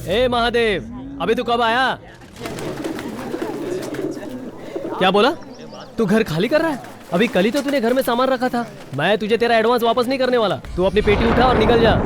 ए महादेव, अभी तू कब आया? क्या बोला? तू घर खाली कर रहा है? अभी कल ही तो तूने घर में सामान रखा था। मैं तुझे तेरा एडवांस वापस नहीं करने वाला। तू अपनी पेटी उठा और निकल जा।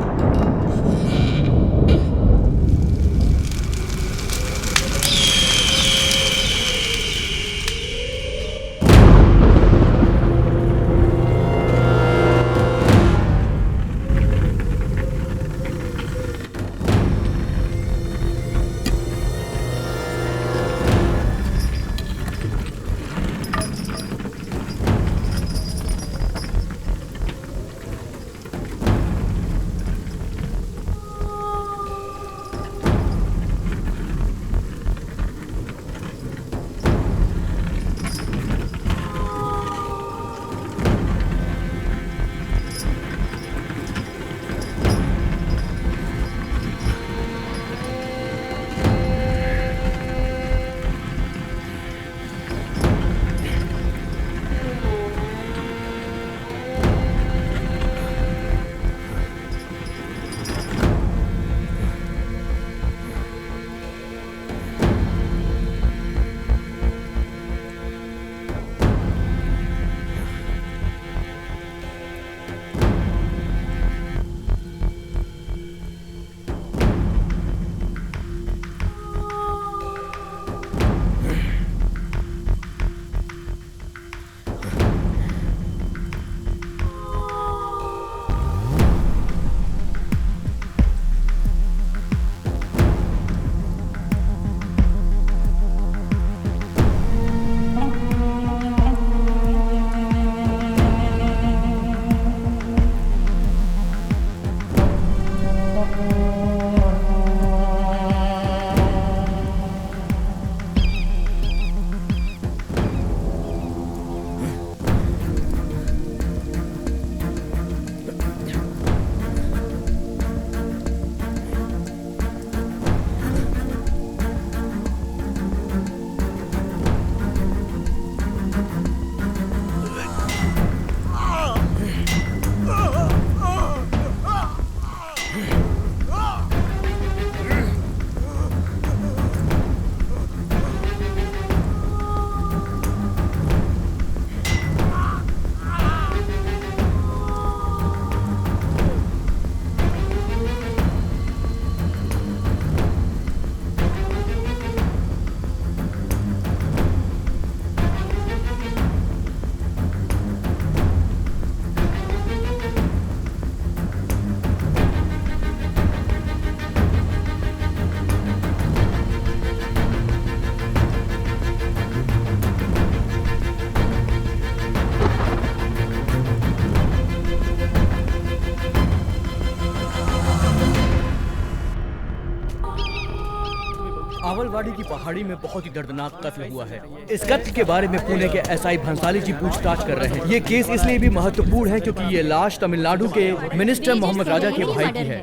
आवलवाड़ी की पहाड़ी में बहुत ही दर्दनाक कत्ल हुआ है। इस कत्ल के बारे में पुणे के एसआई भंसाली जी पूछताछ कर रहे हैं। ये केस इसलिए भी महत्वपूर्ण है क्योंकि ये लाश तमिलनाडु के मिनिस्टर मोहम्मद राजा के भाई की है।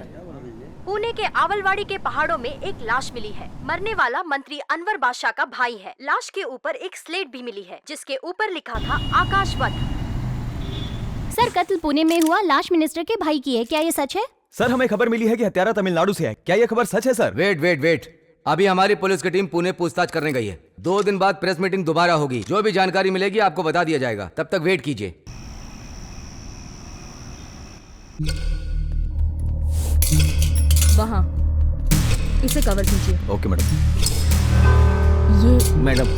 पुणे के आवलवाड़ी के पहाड़ों में एक लाश मिली है। मरने वाला मंत्री अनवर बादशाह का भाई है। लाश के ऊपर एक स्लेट भी मिली है जिसके ऊपर लिखा था आकाश वध। सर, कत्ल पुणे में हुआ, लाश मिनिस्टर के भाई की है, क्या ये सच है? सर, हमें खबर मिली है कि हत्यारा तमिलनाडु से है। क्या ये खबर सच है सर? वेट, अभी हमारी पुलिस की टीम पुणे पूछताछ करने गई है। 2 दिन बाद प्रेस मीटिंग दोबारा होगी। जो भी जानकारी मिलेगी आपको बता दिया जाएगा। तब तक वेट कीजिए। वहाँ इसे कवर कीजिए। Okay madam. ये मैडम,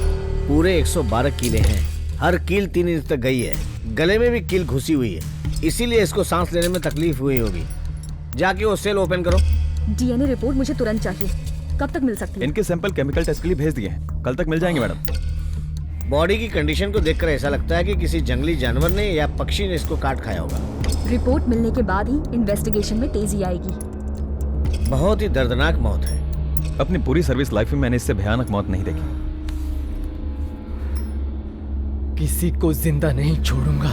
पूरे 112 कीले हैं। हर कील 3 इंच तक गई है। गले में भी कील घुसी हुई है, इसीलिए इसको सांस लेने में तकलीफ हुई होगी। जाके वो सेल ओपन करो। डीएनए रिपोर्ट मुझे तुरंत चाहिए। कब तक मिल सकती है? इनके सैंपल केमिकल टेस्ट के लिए भेज दिए हैं, कल तक मिल जाएंगे मैडम। बॉडी की कंडीशन को देखकर ऐसा लगता है कि किसी जंगली जानवर ने या पक्षी ने इसको काट खाया होगा। रिपोर्ट मिलने के बाद ही इन्वेस्टिगेशन में तेजी आएगी। बहुत ही दर्दनाक मौत है। अपनी पूरी सर्विस लाइफ में मैंने इससे भयानक मौत नहीं देखी। किसी को जिंदा नहीं छोड़ूंगा।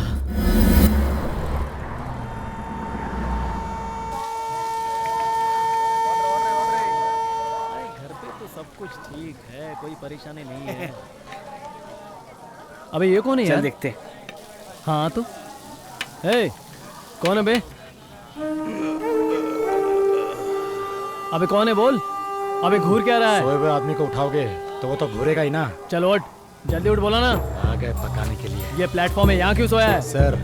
घर पे तो सब कुछ ठीक है, कोई परेशानी नहीं है। अबे ये कौन है यार? चल देखते। हाँ तो ए, कौन है बे? अबे कौन है बोल? अबे घूर क्या रहा है? सोए हुए आदमी को उठाओगे तो वो तो घूरेगा ही ना। चलो उठ, जल्दी उठ, बोला ना। आ गए पकाने के लिए। ये प्लेटफॉर्म है, यहाँ क्यों सोया है? सर,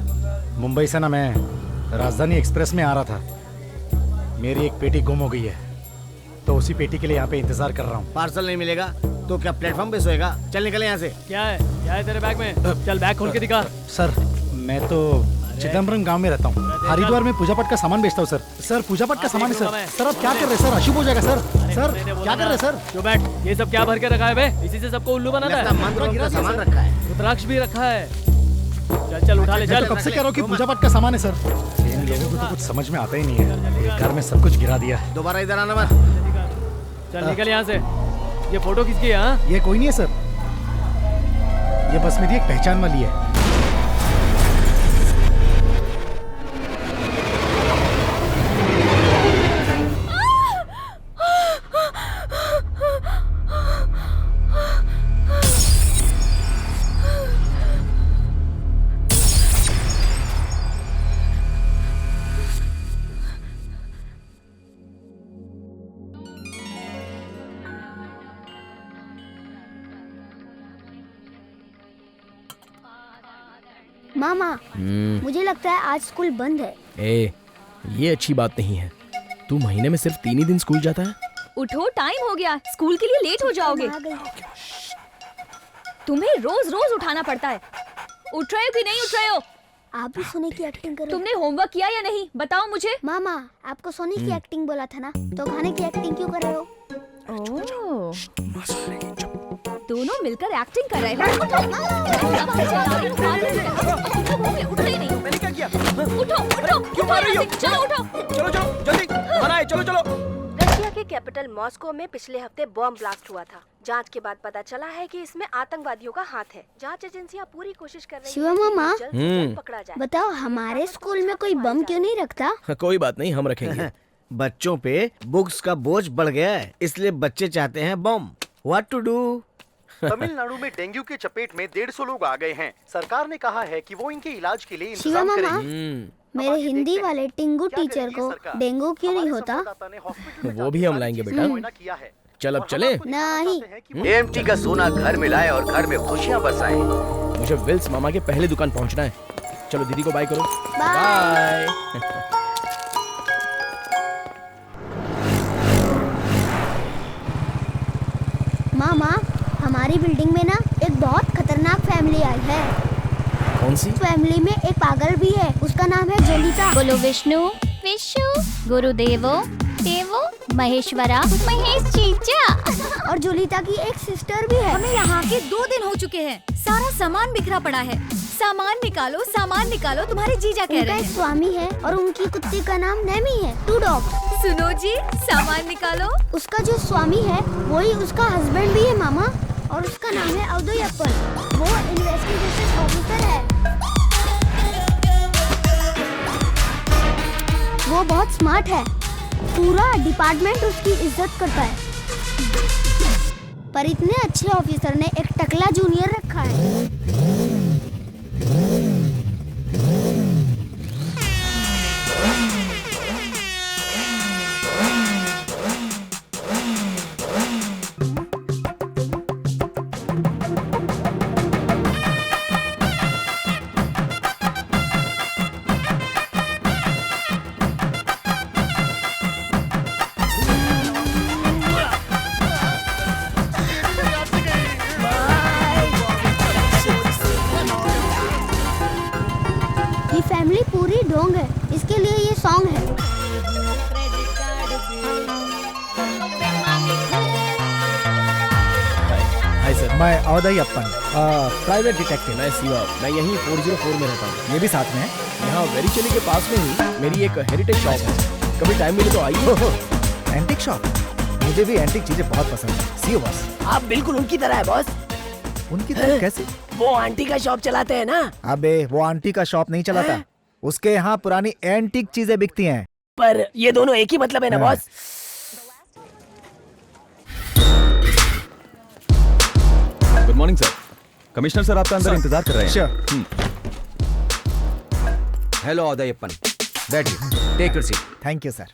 मुंबई से ना मैं राजधानी एक्सप्रेस में आ रहा था। मेरी एक पेटी गुम हो गई है, तो उसी पेटी के लिए यहाँ पे इंतजार कर रहा हूँ। पार्सल नहीं मिलेगा तो क्या प्लेटफॉर्म पे सोएगा? चल निकल यहाँ से। क्या है तेरे बैग में? चल बैग खोल के दिखा। सर, मैं तो चिदम्बरम गांव में रहता हूँ। हरिद्वार में पूजा पाठ का सामान बेचता हूँ सर। सर, पूजा पाठ का सामान है सर। सर, आप क्या कर रहे हैं सर? अशुभ हो जाएगा सर। सर, क्या कर रहे हैं सर? जो बैठ, ये सब क्या भर के रखा है बे? इसी से सबको उल्लू बनाता है। मंत्रों का सामान रखा है। रुद्राक्ष भी रखा है। चल चल उठा ले, मैं चल। तो कब से कह रहा हूँ कि पूजा पाठ का सामान है सर। इन लोगों को तो कुछ समझ में आता ही नहीं है। एक घर में सब कुछ गिरा दिया। दोबारा इधर आना मत। चल निकल यहाँ से। ये फोटो किसकी है? हाँ, ये कोई नहीं है सर, ये बस मेरी एक पहचान वाली है। मामा, मुझे लगता है आज स्कूल बंद है। ये अच्छी बात नहीं है। तू महीने में सिर्फ 3 ही दिन स्कूल जाता है। उठो, टाइम हो गया, स्कूल के लिए लेट हो जाओगे। तुम्हें रोज रोज उठाना पड़ता है। उठ रहे हो कि नहीं उठ रहे हो? आप भी सोने की एक्टिंग करो। तुमने होमवर्क किया या नहीं बताओ मुझे। मामा, आपको सोने की एक्टिंग बोला था ना, तो खाने की एक्टिंग क्यों कर रहे हो? ओह, दोनों मिलकर एक्टिंग कर रहे हैं। उठ रही नहीं। मैंने क्या किया? उठो उठो, क्यों मार रही हो? चलो उठो। चलो चलो जल्दी, बनाए, चलो चलो। रशिया के कैपिटल मॉस्को में पिछले हफ्ते बॉम्ब ब्लास्ट हुआ था। जांच के बाद पता चला है कि इसमें आतंकवादियों का हाथ है। जांच एजेंसियां पूरी कोशिश कर रही शिवा हैं कि मामा, जल्द से जल्द पकड़ा जाए। बताओ, हमारे स्कूल में कोई बम क्यों नहीं रखता? कोई बात नहीं, हम रखेंगे। बच्चों पे बुक्स का बोझ बढ़ गया है, इसलिए बच्चे चाहते हैं bomb. What to do? Tamil Nadu में डेंगू के चपेट में 150 लोग आ गए हैं। सरकार ने कहा है कि वो इनके इलाज के लिए शिवा इंतजाम मामा, करेगी। मेरे हिंदी वाले टिंगू टीचर को डेंगू क्यों नहीं होता? वो भी हम लाएंगे बेटा। चल अब चले। नहीं। एएमटी का सोना घर में लाए और घर में खुशियां बरसाएं। मुझे विल्स मामा के पहले दुकान पहुंचना है। चलो दीदी को बाय करो। बाय। मामा, हमारी बिल्डिंग में ना एक बहुत खतरनाक फैमिली आई है। कौन सी? फैमिली में एक पागल भी है, उसका नाम है जोलिता। बोलो विष्णु विष्णु गुरुदेवो देवो महेश्वरा महेश जीजा। और जोलिता की एक सिस्टर भी है। हमें यहाँ के 2 दिन हो चुके हैं। सारा सामान बिखरा पड़ा है। सामान निकालो, तुम्हारे जीजा कह रहे एक हैं। स्वामी है और उनकी कुत्ती का नाम नेमी है। 2 डॉग। सुनो जी, सामान निकालो। उसका जो स्वामी है वही उसका हस्बैंड भी है मामा, और उसका नाम है अवधयप्पन। वो इन्वेस्टिगेशन ऑफिसर है। वो बहुत स्मार्ट है, पूरा डिपार्टमेंट उसकी इज्जत करता है। पर इतने अच्छे ऑफिसर ने एक टकला जूनियर रखा है। ये फैमिली पूरी ढोंग है, इसके लिए ये सॉन्ग है। Hi sir. मैं अवधयप्पन, प्राइवेट डिटेक्टिव। मैं शिवा, मैं यहीं 404 में रहता हूँ। ये भी साथ में है। यहाँ वेरिचेली के पास में ही मेरी एक हेरिटेज शॉप है। कभी टाइम मिले तो आइए। एंटिक शॉप, मुझे भी एंटिक चीजें बहुत पसंद है। सी यू बॉस। आप बिल्कुल उनकी तरह है बॉस। उनकी तरह कैसे? वो आंटी का शॉप चलाते हैं ना। अबे वो आंटी का शॉप नहीं चलाता, उसके यहाँ पुरानी एंटिक चीजें बिकती हैं। पर ये दोनों एक ही मतलब है ना boss. Good morning sir. Commissioner sir आपका अंदर इंतजार कर रहे हैं। Sure. हेलो अवधयप्पन, बैठिए, take your seat. Thank you sir.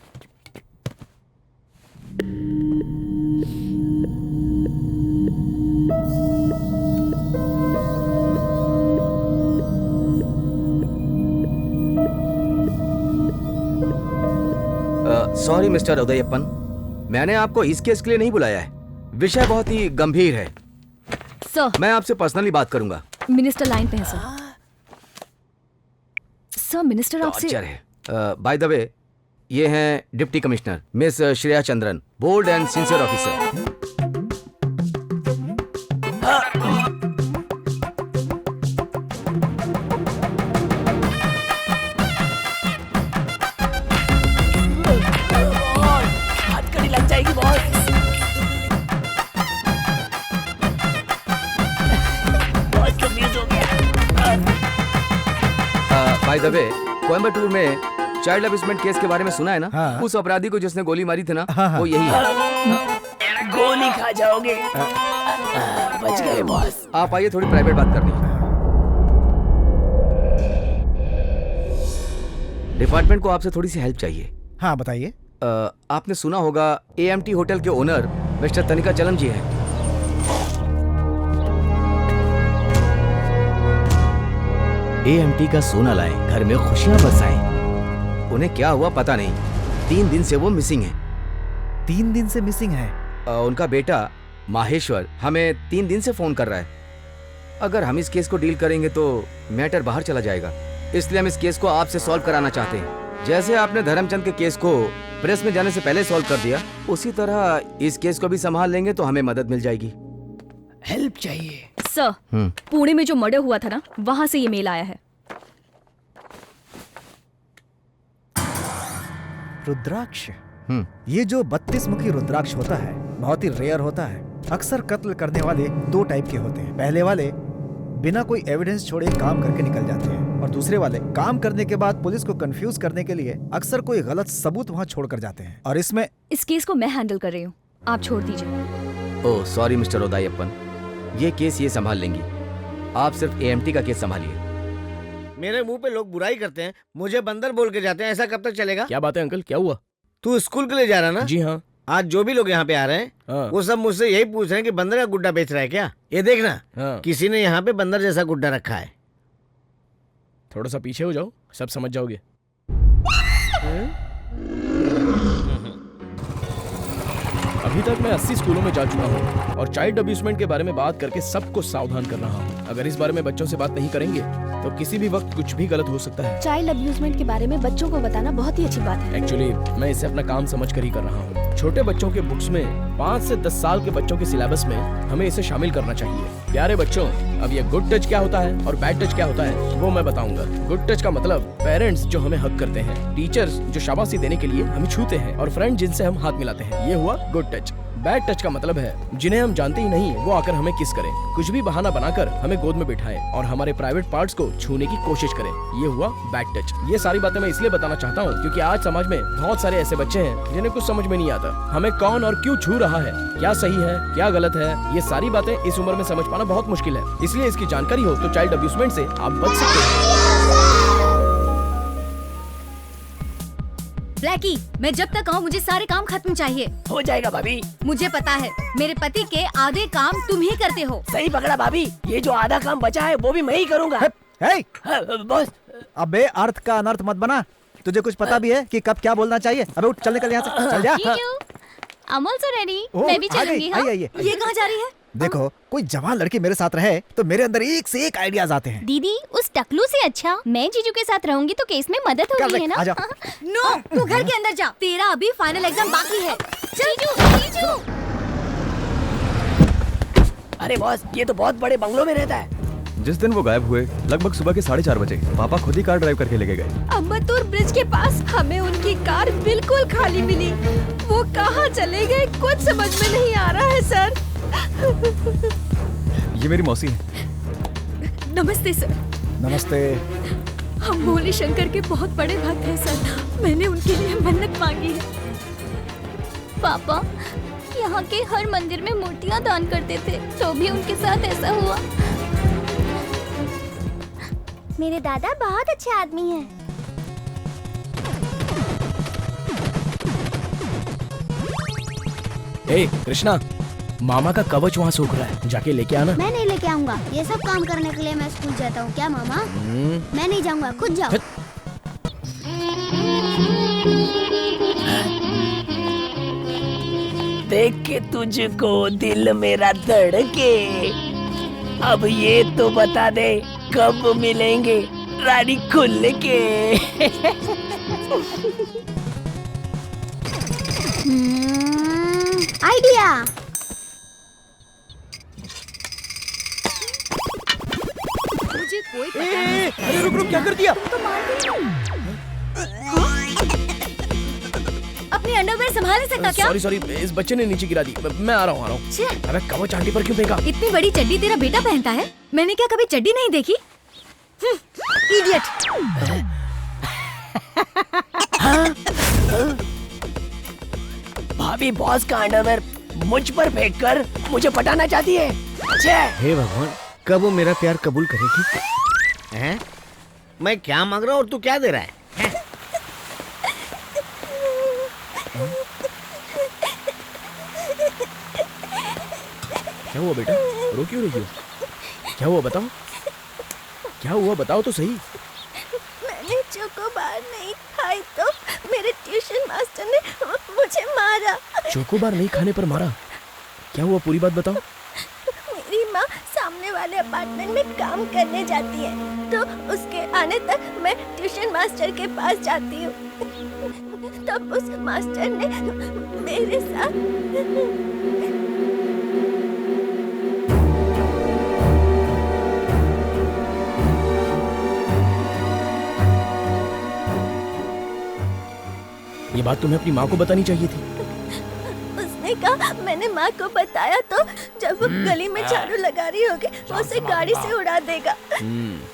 Sorry mister Udayappan, मैंने आपको इस केस के लिए नहीं बुलाया है। विषय बहुत ही गंभीर है। सर, मैं आपसे पर्सनली बात करूंगा। मिनिस्टर लाइन पे है सर। सर, मिनिस्टर आपसे टॉर्चर है। बाय द वे, ये हैं deputy commissioner miss Shreya Chandran, bold and sincere officer. हथकड़ी लग जाएगी बॉस। बहुत कंफ्यूज हो गया। बाय द वे, कोयम्बटूर में चाइल्ड अब्यूजमेंट केस के बारे में सुना है ना? हाँ। उस अपराधी को जिसने गोली मारी थी ना, हाँ। वो यही है। गोली खा जाओगे। बच गए बॉस। आप आइए, थोड़ी प्राइवेट बात करनी है। डिपार्टमेंट को आपसे थोड़ी सी हेल्प चाहिए। हाँ बताइए। आपने सुना होगा AMT होटल के ओनर मिस्टर तनिका चलन जी हैं। AMT का सोना लाए, घर में खुशियां बरसाएं। उन्हें क्या हुआ पता नहीं, 3 दिन से वो मिसिंग है। 3 दिन से मिसिंग है? उनका बेटा माहेश्वर हमें 3 दिन से फोन कर रहा है। अगर हम इस केस को डील करेंगे तो मैटर बाहर चला जाएगा, इसलिए हम इस केस को आपसे सॉल्व कराना चाहते हैं। जैसे आपने धर्मचंद के केस को प्रेस में जाने से पहले सॉल्व कर दिया, उसी तरह इस केस को भी संभाल लेंगे तो हमें मदद मिल जाएगी। हेल्प चाहिए सर। पुणे में जो मर्डर हुआ था ना, वहां से ये मेल आया है। रुद्राक्ष। ये जो 32 मुखी रुद्राक्ष होता है बहुत ही रेयर होता है। अक्सर कत्ल करने वाले 2 टाइप के होते हैं। पहले वाले बिना कोई एविडेंस छोड़े काम करके निकल जाते हैं, और दूसरे वाले काम करने के बाद पुलिस को कंफ्यूज करने के लिए अक्सर कोई गलत सबूत वहाँ छोड़ कर जाते हैं। और इसमें इस केस को मैं हैंडल कर रही हूँ, आप छोड़ दीजिए। ओह सॉरी मिस्टर उदयप्पन, ये केस ये संभाल लेंगी। आप सिर्फ AMT का केस संभालिए। मेरे मुंह पे लोग बुराई करते हैं, मुझे बंदर बोल के जाते हैं। ऐसा कब तक चलेगा? क्या बात है अंकल, क्या हुआ? तू स्कूल के लिए जा रहा ना? जी हाँ। आज जो भी लोग यहाँ पे आ रहे हैं, हाँ। वो सब मुझसे यही पूछ रहे हैं कि बंदर का गुड्डा बेच रहा है क्या? ये देखना, हाँ। किसी ने यहाँ पे बंदर जैसा गुड्डा रखा है। थोड़ा सा पीछे हो जाओ, सब समझ जाओगे। अभी तक मैं 80 स्कूलों में जा चुका हूँ और चाइल्ड अब्यूजमेंट के बारे में बात करके सबको सावधान कर रहा हूँ। अगर इस बारे में बच्चों से बात नहीं करेंगे तो किसी भी वक्त कुछ भी गलत हो सकता है। चाइल्ड अब्यूजमेंट के बारे में बच्चों को बताना बहुत ही अच्छी बात है। एक्चुअली मैं इसे अपना काम समझ कर ही कर रहा हूँ। छोटे बच्चों के बुक्स में 5 से 10 साल के बच्चों के सिलेबस में हमें इसे शामिल करना चाहिए। प्यारे बच्चों, अब ये गुड टच क्या होता है और बैड टच क्या होता है वो मैं बताऊंगा। गुड टच का मतलब पेरेंट्स जो हमें हक करते हैं, टीचर्स जो शाबाशी देने के लिए हमें छूते हैं, और फ्रेंड जिनसे हम हाथ मिलाते हैं, ये हुआ गुड टच। बैड टच का मतलब है जिन्हें हम जानते ही नहीं वो आकर हमें किस करें, कुछ भी बहाना बनाकर हमें गोद में बिठाएं और हमारे प्राइवेट पार्ट्स को छूने की कोशिश करें, ये हुआ बैड टच। ये सारी बातें मैं इसलिए बताना चाहता हूँ क्योंकि आज समाज में बहुत सारे ऐसे बच्चे हैं जिन्हें कुछ समझ में नहीं आता हमें कौन और क्यों छू रहा है, क्या सही है क्या गलत है। ये सारी बातें इस उम्र में समझ पाना बहुत मुश्किल है, इसलिए इसकी जानकारी हो तो चाइल्ड अब्यूजमेंट से आप बच सकते हैं। ब्लैकी, मैं जब तक आऊँ मुझे सारे काम खत्म चाहिए। हो जाएगा भाभी। मुझे पता है मेरे पति के आधे काम तुम ही करते हो। सही पकड़ा भाभी, ये जो आधा काम बचा है वो भी मैं ही करूँगा। बॉस। अबे अर्थ का अनर्थ मत बना, तुझे कुछ पता भी है कि कब क्या बोलना चाहिए? अबे उठ, चल निकल यहाँ से, चल जा। I'm also ready. मैं भी चलूंगी। हाँ? आइए। ये कहाँ जा रही है? देखो, कोई जवान लड़की मेरे साथ रहे तो मेरे अंदर एक से एक आइडियाज आते हैं। दीदी, उस टकलू से अच्छा मैं जीजू के साथ रहूंगी तो केस में मदद होगी, है ना? नो, तू घर के अंदर जा, तेरा अभी फाइनल एग्जाम बाकी है। जीजू। अरे बॉस, ये तो बहुत बड़े बंगलों में रहता है। जिस दिन वो गायब हुए लगभग सुबह के 4:30 बजे पापा खुद ही कार ड्राइव करके लेके गए। अम्बत्तूर ब्रिज के पास हमें उनकी कार बिल्कुल खाली मिली। वो कहाँ चले गए कुछ समझ में नहीं आ रहा है सर। ये मेरी मौसी है। नमस्ते सर। नमस्ते। हम भोले शंकर के बहुत बड़े भक्त हैं सर, मैंने उनके लिए मन्नत मांगी है। पापा यहाँ के हर मंदिर में मूर्तियाँ दान करते थे, तो भी उनके साथ ऐसा हुआ। मेरे दादा बहुत अच्छे आदमी हैं। ए कृष्णा, मामा का कवच वहाँ सूख रहा है, जाके लेके आना। मैं नहीं लेके आऊंगा, ये सब काम करने के लिए मैं स्कूल जाता हूँ क्या मामा? मैं नहीं जाऊंगा, खुद जाओ। देख के तुझको दिल मेरा धड़के। अब ये तो बता दे कब मिलेंगे रानी खुल के। आइडिया। मुझे कोई पता नहीं। अरे रुक रुक, क्या कर दिया? अपनी अंडरवेयर संभाल नहीं सकता क्या? सॉरी, इस बच्चे ने नीचे गिरा दी। मैं आ रहा हूँ। छे। अबे कवच आंटी पर क्यों फेंका? इतनी बड़ी चड्डी तेरा बेटा पहनता है? मैंने क्या कभी चड्डी नहीं देखी? इडियट। भाभी बॉस का अंडरवेयर मुझ पर फेंक कर मुझे पटाना चाहती है। हे भगवान, कब वो मेरा प्यार कबूल करेगी? हैं? मैं क्या मांग रहा हूँ और तू क्या दे रहा है? हैं? क्या हुआ बेटा? रो क्यों रही हो? क्या हुआ बताओ? क्या हुआ बताओ तो सही। मैंने चोकोबार नहीं खाई तो मेरे ट्यूशन मास्टर ने मुझे मारा। चोकोबार नहीं खाने पर मारा? क्या हुआ पूरी बात बताओ। मेरी माँ सामने वाले अपार्टमेंट में काम करने जाती है तो उसके आने तक मैं ट्यूशन मास्टर के पास जाती हूँ। तब उस मास्टर ने मेरे साथ ये बात तुम्हें अपनी माँ को बतानी चाहिए थी। उसने कहा, मैंने माँ को बताया तो जब वो गली में झाड़ू लगा रही होगी वो उसे गाड़ी से उड़ा देगा।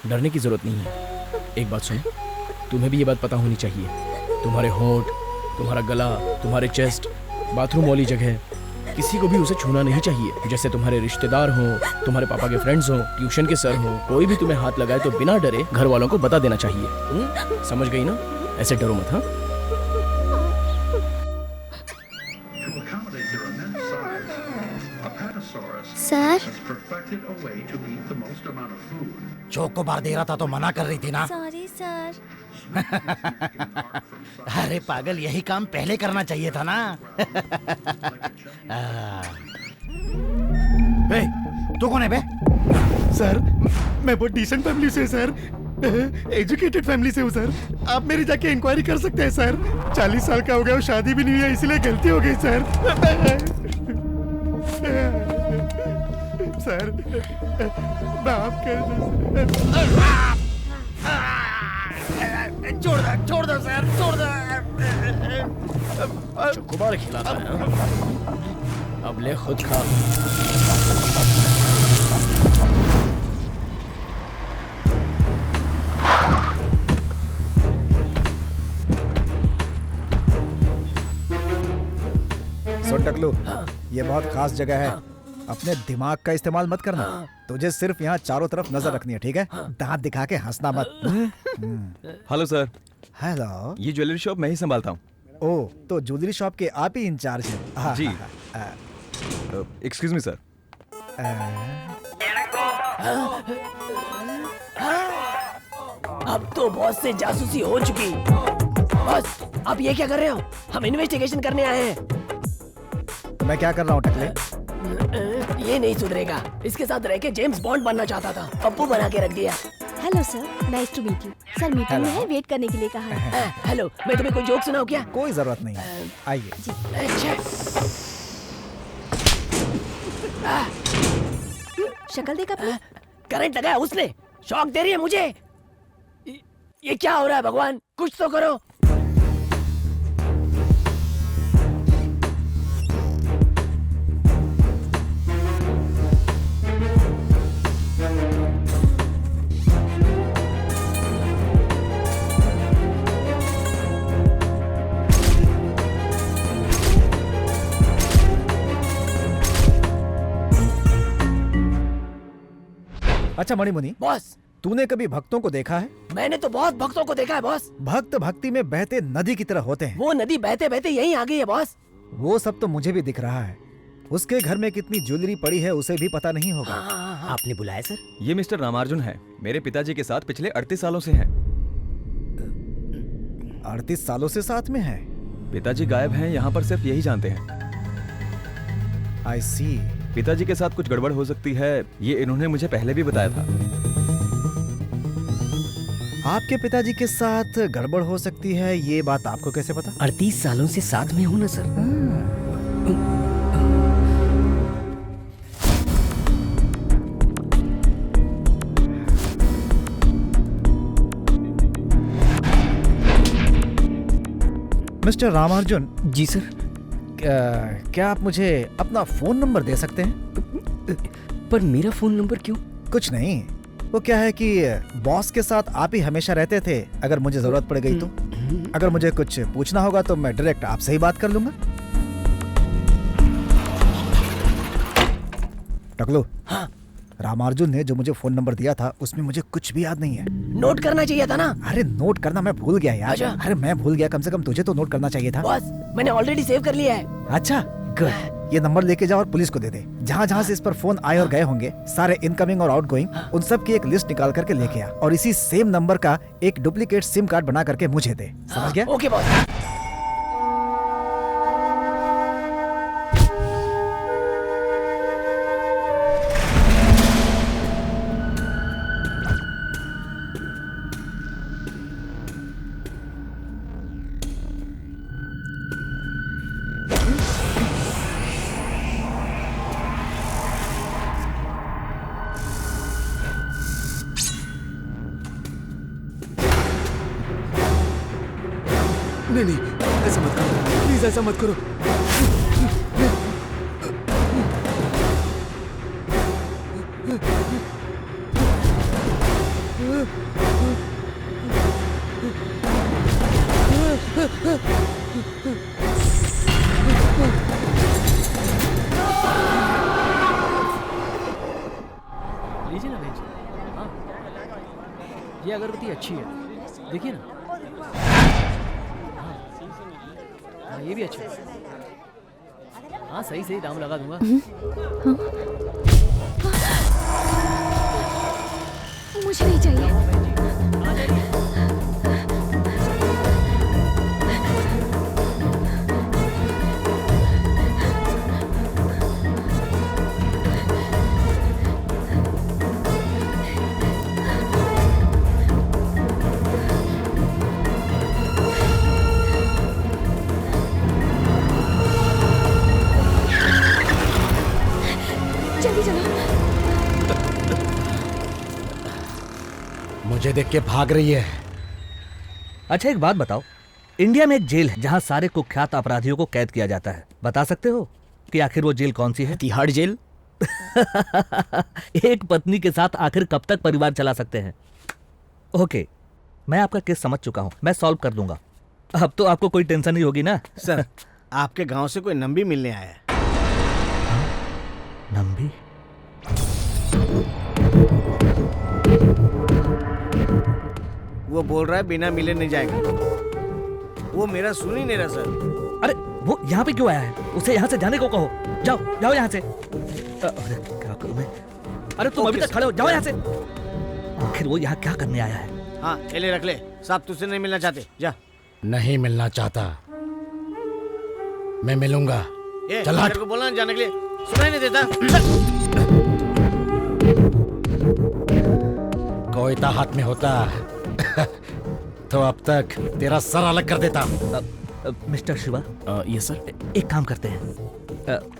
डरने की जरूरत नहीं है। एक बात सुनो, तुम्हें भी ये बात पता होनी चाहिए। तुम्हारे होंठ, तुम्हारा गला, तुम्हारे चेस्ट, बाथरूम वाली जगह, किसी को भी उसे छूना नहीं चाहिए। जैसे तुम्हारे रिश्तेदार हो, तुम्हारे पापा के फ्रेंड्स हो, ट्यूशन के सर हो, कोई भी तुम्हें हाथ लगाए तो बिना डरे घर वालों को बता देना चाहिए। समझ गई ना? ऐसे डरो मत। हाँ, सर, चोकोबार दे रहा था तो मना कर रही थी ना। Sorry sir. अरे पागल, यही काम पहले करना चाहिए था ना। बे, तू कौन है बे? सर, मैं बहुत डिसेंट फैमिली से सर, एजुकेटेड फैमिली से हूँ सर। आप मेरी जाके इंक्वायरी कर सकते हैं सर। 40 साल का हो गया और शादी भी नहीं हुई है, इसलिए गलती हो गई सर। सर, माफ कर दो। छोड़ दो सर, छोड़ दो। चोकोबार खिलाता है। अब ले खुद खा। सुन टकलू, ये बहुत खास जगह है। अपने दिमाग का इस्तेमाल मत करना। तुझे सिर्फ यहाँ चारों तरफ नजर रखनी है, ठीक है? दांत दिखा के हंसना मत। Hello sir. हेलो। ये ज्वेलरी शॉप मैं ही संभालता हूँ। ओह, तो ज्वेलरी शॉप के आप ही इंचार्ज हैं? जी। Excuse me sir. अब तो बॉस से जासूसी हो चुकी। बॉस, आप ये क्या कर रहे हो? हम इन्वेस्टिगेशन करने आए हैं। तो मैं क्या कर रहा हूँ टकले? ये नहीं सुधरेगा। इसके साथ रह के जेम्स बॉन्ड बनना चाहता था, पप्पू बना के रख दिया। Hello sir, nice to meet you. Sir meeting में है, वेट करने के लिए कहा है। हेलो, मैं तुम्हें कोई जोक सुनाऊं क्या? कोई जरूरत नहीं है, आइए। शक्ल देखा? करंट लगाया उसने, शॉक दे रही है मुझे। ये क्या हो रहा है भगवान, कुछ तो करो। अच्छा मणिमुनि बॉस, तूने कभी भक्तों को देखा है? मैंने तो बहुत भक्तों को देखा है बॉस। भक्त भक्ति में बहते नदी की तरह होते हैं। वो नदी बहते बहते यहीं आ गई है बॉस। वो सब तो मुझे भी दिख रहा है। उसके घर में कितनी ज्वेलरी पड़ी है उसे भी पता नहीं होगा। आपने बुलाया सर? ये मिस्टर रामार्जुन है, मेरे पिताजी के साथ पिछले 38 सालों से हैं। 38 सालों से साथ में है? पिताजी गायब हैं, यहाँ पर सिर्फ यही जानते हैं। आई सी। पिताजी के साथ कुछ गड़बड़ हो सकती है, ये इन्होंने मुझे पहले भी बताया था। आपके पिताजी के साथ गड़बड़ हो सकती है, ये बात आपको कैसे पता? 38 सालों से साथ में हूं ना सर। मिस्टर रामार्जुन। जी सर। क्या आप मुझे अपना फोन नंबर दे सकते हैं? पर मेरा फोन नंबर क्यों? कुछ नहीं, वो क्या है कि बॉस के साथ आप ही हमेशा रहते थे, अगर मुझे जरूरत पड़ गई तो। अगर मुझे कुछ पूछना होगा तो मैं डायरेक्ट आपसे ही बात कर लूंगा। टकलू। हाँ। रामार्जुन ने जो मुझे फोन नंबर दिया था उसमें मुझे कुछ भी याद नहीं है। नोट करना चाहिए था ना। अरे नोट करना मैं भूल गया यार। अच्छा। अरे मैं भूल गया, कम से कम तुझे तो नोट करना चाहिए था। बॉस, मैंने ऑलरेडी सेव कर लिया है। अच्छा गुड। ये नंबर लेके जाओ और पुलिस को दे दे। जहाँ जहाँ से इस पर फोन आए और गए होंगे, सारे इनकमिंग और आउटगोइंग, उन सब की एक लिस्ट निकाल करके लेके आ और इसी सेम नंबर का एक डुप्लीकेट सिम कार्ड बना करके मुझे दे। समझ गया? Okay boss. नहीं, ऐसा मत करो, प्लीज ऐसा मत करो। लीजिए ना भेज। हाँ, ये अगरबत्ती अच्छी है, देखिए ना। हाँ, ये भी अच्छा है। हाँ, सही सही दाम लगा दूंगा। मुझे नहीं चाहिए। जल्दी चलो। मुझे देख के भाग रही है। अच्छा एक बात बताओ, इंडिया में एक जेल है जहां सारे कुख्यात अपराधियों को कैद किया जाता है। बता सकते हो कि आखिर वो जेल कौन सी है? तिहाड़ जेल। एक पत्नी के साथ आखिर कब तक परिवार चला सकते हैं? ओके, मैं आपका केस समझ चुका हूं, मैं सॉल्व कर दूंगा। अब तो आपको कोई टेंशन नहीं होगी ना? सर, आपके गांव से कोई नंबी मिलने आया है। नंबी? वो बोल रहा है बिना मिले नहीं जाएगा। वो मेरा सुन ही नहीं रहा सर। अरे वो यहाँ पे क्यों आया है? उसे यहाँ से जाने को कहो। जाओ जाओ यहाँ से। अरे क्या करूं मैं? अरे तुम अभी तक खड़े हो, जाओ यहाँ से। आखिर वो यहाँ क्या करने आया है? हाँ ले रख ले, साहब तुझसे नहीं मिलना चाहते, जा। नहीं मिलना चाहता, मैं मिलूंगा। चल हट। को बोला ना जाने के लिए, सुनाई नहीं देता। कोयता हाथ में होता तो अब तक तेरा सर अलग कर देता। मिस्टर शिवा। Yes sir. एक काम करते हैं,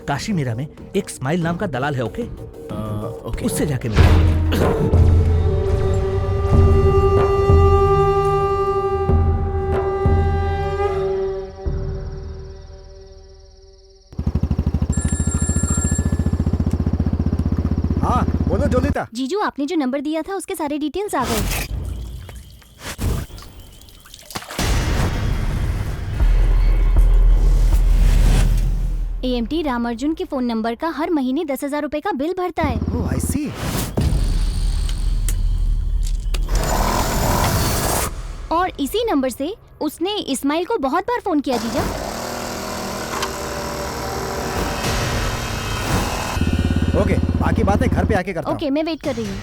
काशी मीरा में एक स्माइल नाम का दलाल है, ओके? ओके। उससे जाके मिलो। हाँ बोलो जोलिता। जीजू, आपने जो नंबर दिया था उसके सारे डिटेल्स आ गए। एएमटी रामार्जुन के फोन नंबर का हर महीने 10,000 रुपए का बिल भरता है। ओह आई सी। और इसी नंबर से उसने इस्माइल को बहुत बार फोन किया जीजा। ओके, बाकी बातें घर पे आके करता हूं। ओके, मैं वेट कर रही हूँ।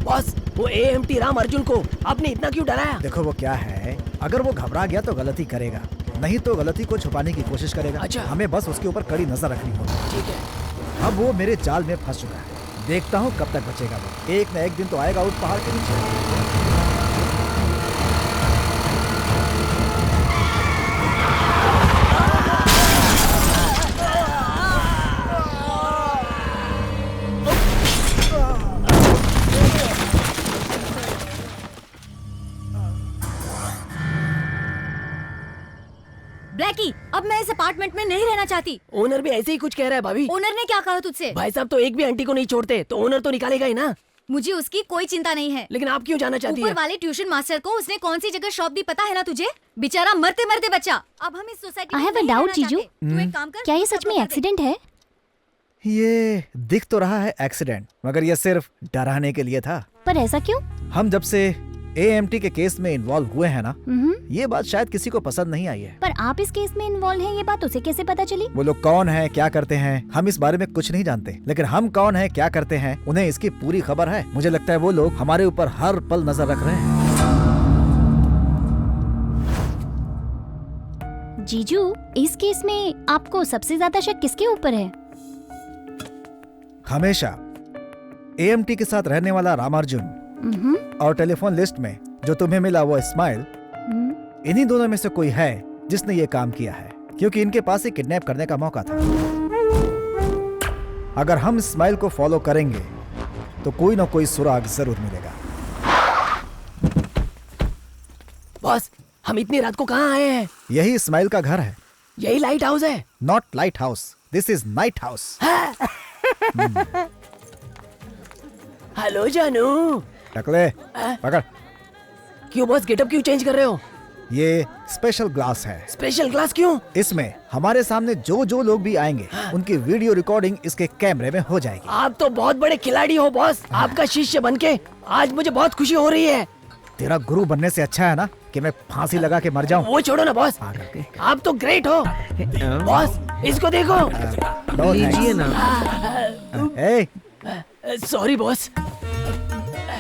बॉस, वो एएमटी रामार्जुन को आपने इतना क्यों डराया? देखो वो क्या है, अगर वो घबरा गया तो गलती करेगा, नहीं तो गलती को छुपाने की कोशिश करेगा। अच्छा। हमें बस उसके ऊपर कड़ी नजर रखनी होगी। ठीक है। अब वो मेरे जाल में फंस चुका है, देखता हूँ कब तक बचेगा वो। एक न एक दिन तो आएगा उस पहाड़ के नीचे। ब्लैकी, अब मैं इस अपार्टमेंट में नहीं रहना चाहती। ओनर भी ऐसे ही कुछ कह रहा है भाभी। ओनर ने क्या कहा तुझसे? भाई साहब तो एक भी आंटी को नहीं छोड़ते, तो ओनर तो निकालेगा ही ना। मुझे उसकी कोई चिंता नहीं है। लेकिन आप क्यों जाना चाहती ऊपर है? वाले ट्यूशन मास्टर को उसने कौन सी जगह शॉप दी पता है ना तुझे? बेचारा मरते मरते बचा। अब हम इस सोसाइटी I में have a नहीं doubt, रहना जीजू। चाहते। तू एक काम कर, क्या ये सब सच में लोग कर दे। एक्सीडेंट है? ये दिख तो रहा है एक्सीडेंट, मगर ये सिर्फ डराने के लिए था। पर ऐसा क्यों? हम जब से AMT के केस में इन्वॉल्व हुए हैं ना, मम्म। ये बात शायद किसी को पसंद नहीं आई है। पर आप इस केस में इन्वॉल्व हैं, ये बात उसे कैसे पता चली? वो लोग कौन हैं, क्या करते हैं, हम इस बारे में कुछ नहीं जानते, लेकिन हम कौन हैं, क्या करते हैं, उन्हें इसकी पूरी खबर है। मुझे लगता है वो लोग हमारे ऊपर हर पल नजर रख रहे हैं। जीजू, इस केस में आपको सबसे ज्यादा शक किसके ऊपर है? हमेशा AMT के साथ रहने वाला रामार्जुन मम्म। और टेलीफोन लिस्ट में जो तुम्हें मिला वो स्माइल, इन्हीं दोनों में से कोई है जिसने ये काम किया है, क्योंकि इनके पास ही किडनैप करने का मौका था। अगर हम स्माइल को फॉलो करेंगे तो कोई ना कोई सुराग जरूर मिलेगा। बॉस, हम इतनी रात को कहाँ आए हैं? यही स्माइल का घर है। यही लाइट हाउस है? Not light house, this is night house. Hello जानू। टकले, पकड़। क्यों बॉस, गेटअप क्यों चेंज कर रहे हो? ये स्पेशल ग्लास है। स्पेशल ग्लास क्यों? इसमें हमारे सामने जो जो लोग भी आएंगे उनकी वीडियो रिकॉर्डिंग इसके कैमरे में हो जाएगी। आप तो बहुत बड़े खिलाड़ी हो बॉस। आपका शिष्य बनके आज मुझे बहुत खुशी हो रही है। तेरा गुरु बनने से अच्छा है ना कि मैं फांसी लगा के मर जाऊं। वो छोड़ो ना बॉस, आप तो ग्रेट हो। बॉस, इसको देखो। लीजिए ना। Sorry boss.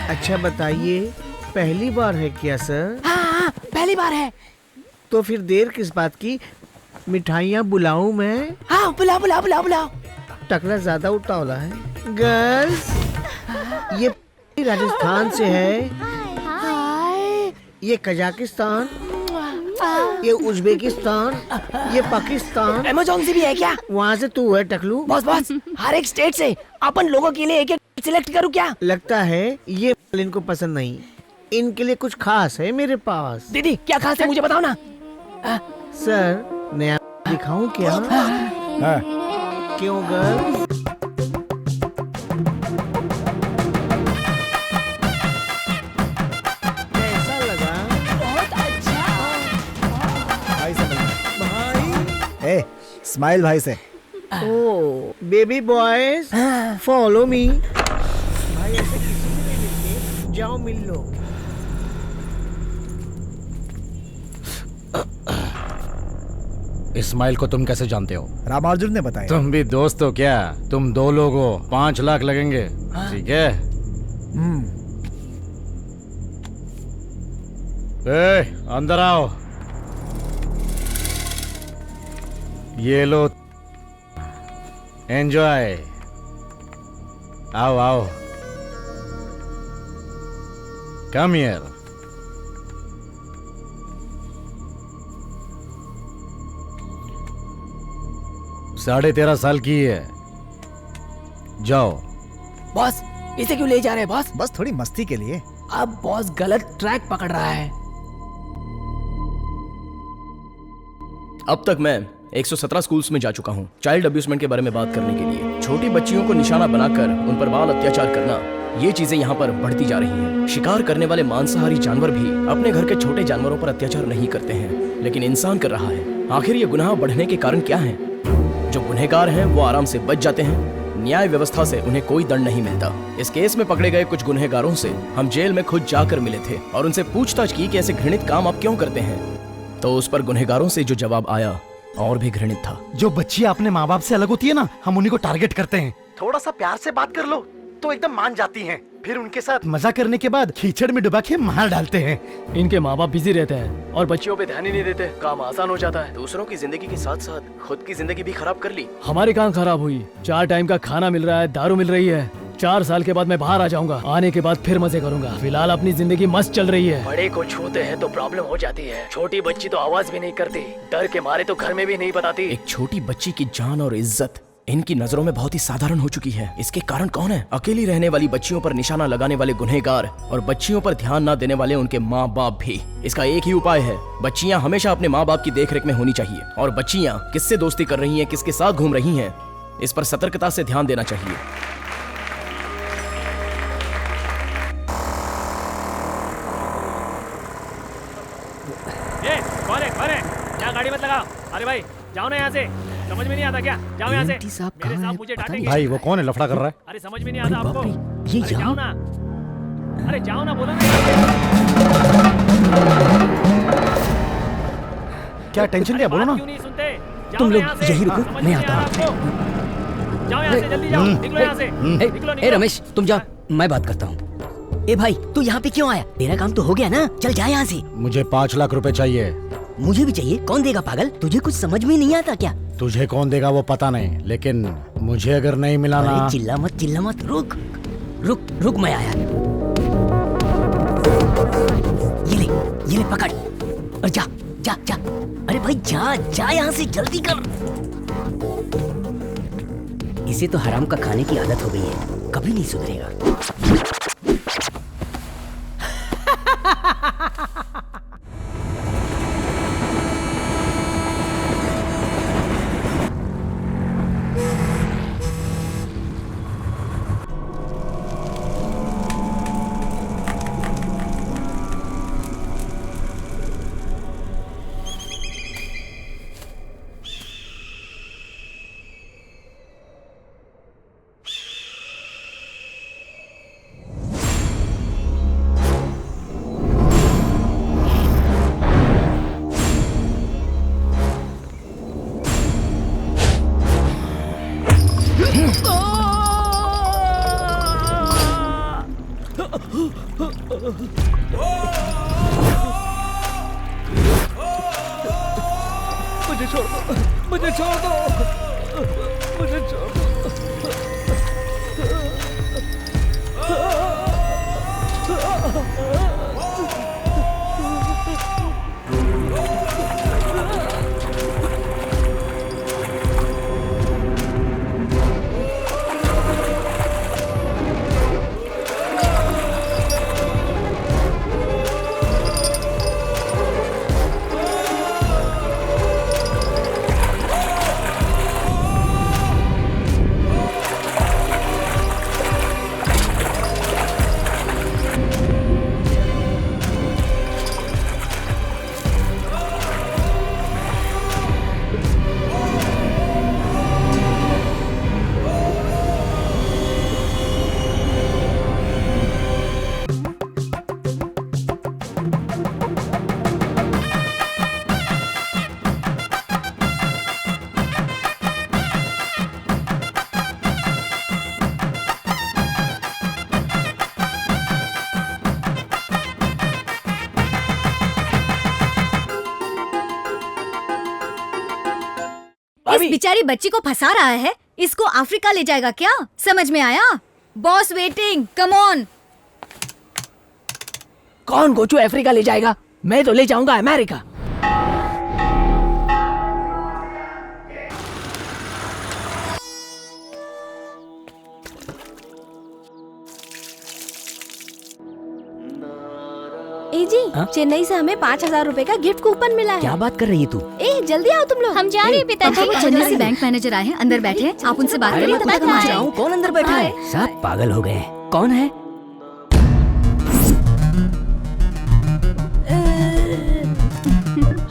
अच्छा बताइए, पहली बार है क्या सर? हाँ, पहली बार है। तो फिर देर किस बात की? मिठाइयाँ बुलाऊं मैं? हाँ, बुलाओ बुलाओ बुलाओ बुलाओ। टकला ज्यादा उतावला है। गर्ल्स, ये राजस्थान से है, ये कजाकिस्तान, ये उज्बेकिस्तान, ये पाकिस्तान। अमेज़न से भी है क्या? वहाँ से तू है टकलू? बॉस बॉस, हर एक स्टेट से अपन लोगों के लिए एक एक सिलेक्ट करूँ क्या? लगता है ये इनको पसंद नहीं, इनके लिए कुछ खास है मेरे पास। दीदी, क्या खास है मुझे बताओ ना। सर, नया दिखाऊं क्या? क्यों गर्ल? कैसा लगा? बहुत अच्छा। ए, स्माइल भाई से। ओ बेबी बॉयज, फॉलो मी। भाई ऐसे किसी से नहीं मिलते, जाओ मिल लो। इस्माइल को तुम कैसे जानते हो? रामार्जुन ने बताया। तुम भी दोस्त हो क्या? तुम 2 लोग हो, 5 लाख लगेंगे। ठीक है? अंदर आओ। ये लो, एंजॉय। आओ आओ, कम हियर। साढ़े 13 साल की है। जाओ। बॉस, इसे क्यों ले जा रहे हैं बॉस? बस थोड़ी मस्ती के लिए। अब बॉस गलत ट्रैक पकड़ रहा है। अब तक मैं 117 स्कूल्स में जा चुका हूँ चाइल्ड अब्यूजमेंट के बारे में बात करने के लिए। छोटी बच्चियों को निशाना बनाकर उन पर बाल अत्याचार करना, ये चीजें यहाँ पर बढ़ती जा रही हैं। शिकार करने वाले मांसाहारी जानवर भी अपने घर के छोटे जानवरों पर अत्याचार नहीं करते हैं, लेकिन इंसान कर रहा है। आखिर ये गुनाह बढ़ने के कारण क्या है? जो गुनहगार हैं वो आराम से बच जाते हैं, न्याय व्यवस्था से उन्हें कोई दंड नहीं मिलता। इस केस में पकड़े गए कुछ गुनहगारों से हम जेल में खुद जाकर मिले थे और उनसे पूछताछ की कि ऐसे घृणित काम आप क्यों करते हैं। तो उस पर गुनहगारों से जो जवाब आया और भी घृणित था। जो बच्चियां अपने माँ बाप से अलग होती है ना, हम उन्हीं को टारगेट करते हैं। थोड़ा सा प्यार से बात कर लो तो एकदम मान जाती हैं, फिर उनके साथ मजा करने के बाद कीचड़ में डुबा के मार डालते हैं। इनके माँ बाप बिजी रहते हैं और बच्चियों पे ध्यान ही नहीं देते, काम आसान हो जाता है। दूसरों की जिंदगी के साथ साथ खुद की जिंदगी भी खराब कर ली। हमारी कहाँ खराब हुई? 4 टाइम का खाना मिल रहा है, दारू मिल रही है। 4 साल के बाद मैं बाहर आ जाऊंगा, आने के बाद फिर मजे करूंगा। फिलहाल अपनी जिंदगी मस्त चल रही है। बड़े को छूते हैं तो प्रॉब्लम हो जाती है, छोटी बच्ची तो आवाज भी नहीं करती, डर के मारे तो घर में भी नहीं बताती। एक छोटी बच्ची की जान और इज्जत इनकी नजरों में बहुत ही साधारण हो चुकी है। इसके कारण कौन है? अकेली रहने वाली बच्चियों पर निशाना लगाने वाले गुनहगार और बच्चियों पर ध्यान न देने वाले उनके माँ बाप भी। इसका एक ही उपाय है, बच्चियाँ हमेशा अपने माँ बाप की देखरेख में होनी चाहिए। और बच्चियाँ किससे दोस्ती कर रही हैं, किसके साथ घूम रही हैं, इस पर सतर्कता से ध्यान देना चाहिए। कौन है? क्या गाड़ी मत लगाओ। अरे भाई जाओ ना यहाँ से, समझ में नहीं आता क्या? जाओ यहाँ से। मेरे साहब मुझे डांटेंगे। भाई वो कौन है लफड़ा कर रहा है? अरे समझ में नहीं आता आपको? ये अरे जाओ ना, अरे जाओ ना, बोला ना। क्या टेंशन लिया, बोलो ना। क्यों नहीं सुनते? तुम लोग यही रुको, मैं आता हूँ। जाओ यहाँ से, जल्दी जाओ, निकलो यहाँ से, निकलो। ए रमेश, तुम जाओ, मैं बात करता हूँ। ए भाई, तू यहाँ पे क्यों आया? तेरा काम तो हो गया ना, चल जा यहाँ से। मुझे 5 लाख रुपए चाहिए। मुझे भी चाहिए। कौन देगा पागल? तुझे कुछ समझ में नहीं आता क्या? तुझे कौन देगा वो पता नहीं, लेकिन मुझे अगर नहीं मिला ना। अरे चिल्ला मत, रुक मैं आया। ये ले पकड़ और जा। अरे भाई जा यहाँ से, जल्दी कर। इसे तो हराम का खाने की आदत हो गई है, कभी नहीं सुधरेगा। मुझे छोड़ दो। इस बेचारी बच्ची को फंसा रहा है, इसको अफ्रीका ले जाएगा क्या? समझ में आया? Boss waiting, come on. कौन गोचू अफ्रीका ले जाएगा? मैं तो ले जाऊंगा अमेरिका। ए जी, चेन्नई से हमें 5,000 रुपए का गिफ्ट कूपन मिला है। क्या बात कर रही है तू? ए जल्दी आओ तुम लोग। हम जा रहे हैं पिताजी। चेन्नई से बैंक मैनेजर आए हैं, अंदर बैठे हैं, आप उनसे बात करिए। तब तक हम आ रहे हैं। कौन अंदर बैठा है? सब पागल हो गए। कौन है?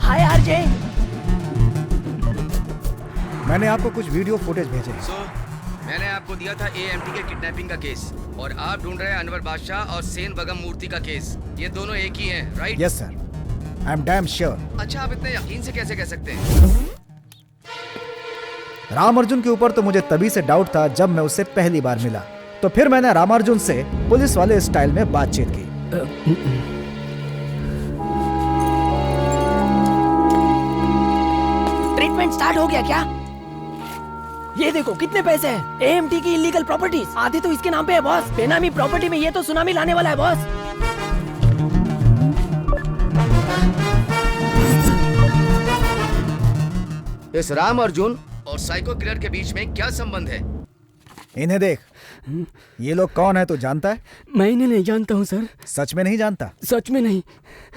हाय आरजे। मैंने आपको कुछ वीडियो फुटेज भेजे हैं। मैंने आपको दिया था AMT के किडनैपिंग का केस, और आप ढूंढ रहे हैं अनवर बादशाह और सेन बगम मूर्ति का केस। ये दोनों एक ही हैं, right? Yes sir, I am damn sure. अच्छा, आप इतने यकीन से कैसे कह सकते हैं? राम अर्जुन के ऊपर तो मुझे तभी से डाउट था जब मैं उससे पहली बार मिला, तो फिर मैंने रामार्जुन से पुलिस वाले स्टाइल में बातचीत की। ट्रीटमेंट स्टार्ट हो गया क्या? ये देखो कितने पैसे हैं। एएमटी की इलीगल प्रॉपर्टीज आधी तो इसके नाम पे है बॉस। बेनामी प्रॉपर्टी में ये तो सुनामी लाने वाला है बॉस। इस राम अर्जुन और साइको किलर के बीच में क्या संबंध है? इन्हें देख, ये लोग कौन है तू जानता है? मैं इन्हें नहीं जानता हूँ सर। सच में नहीं जानता? सच में नहीं।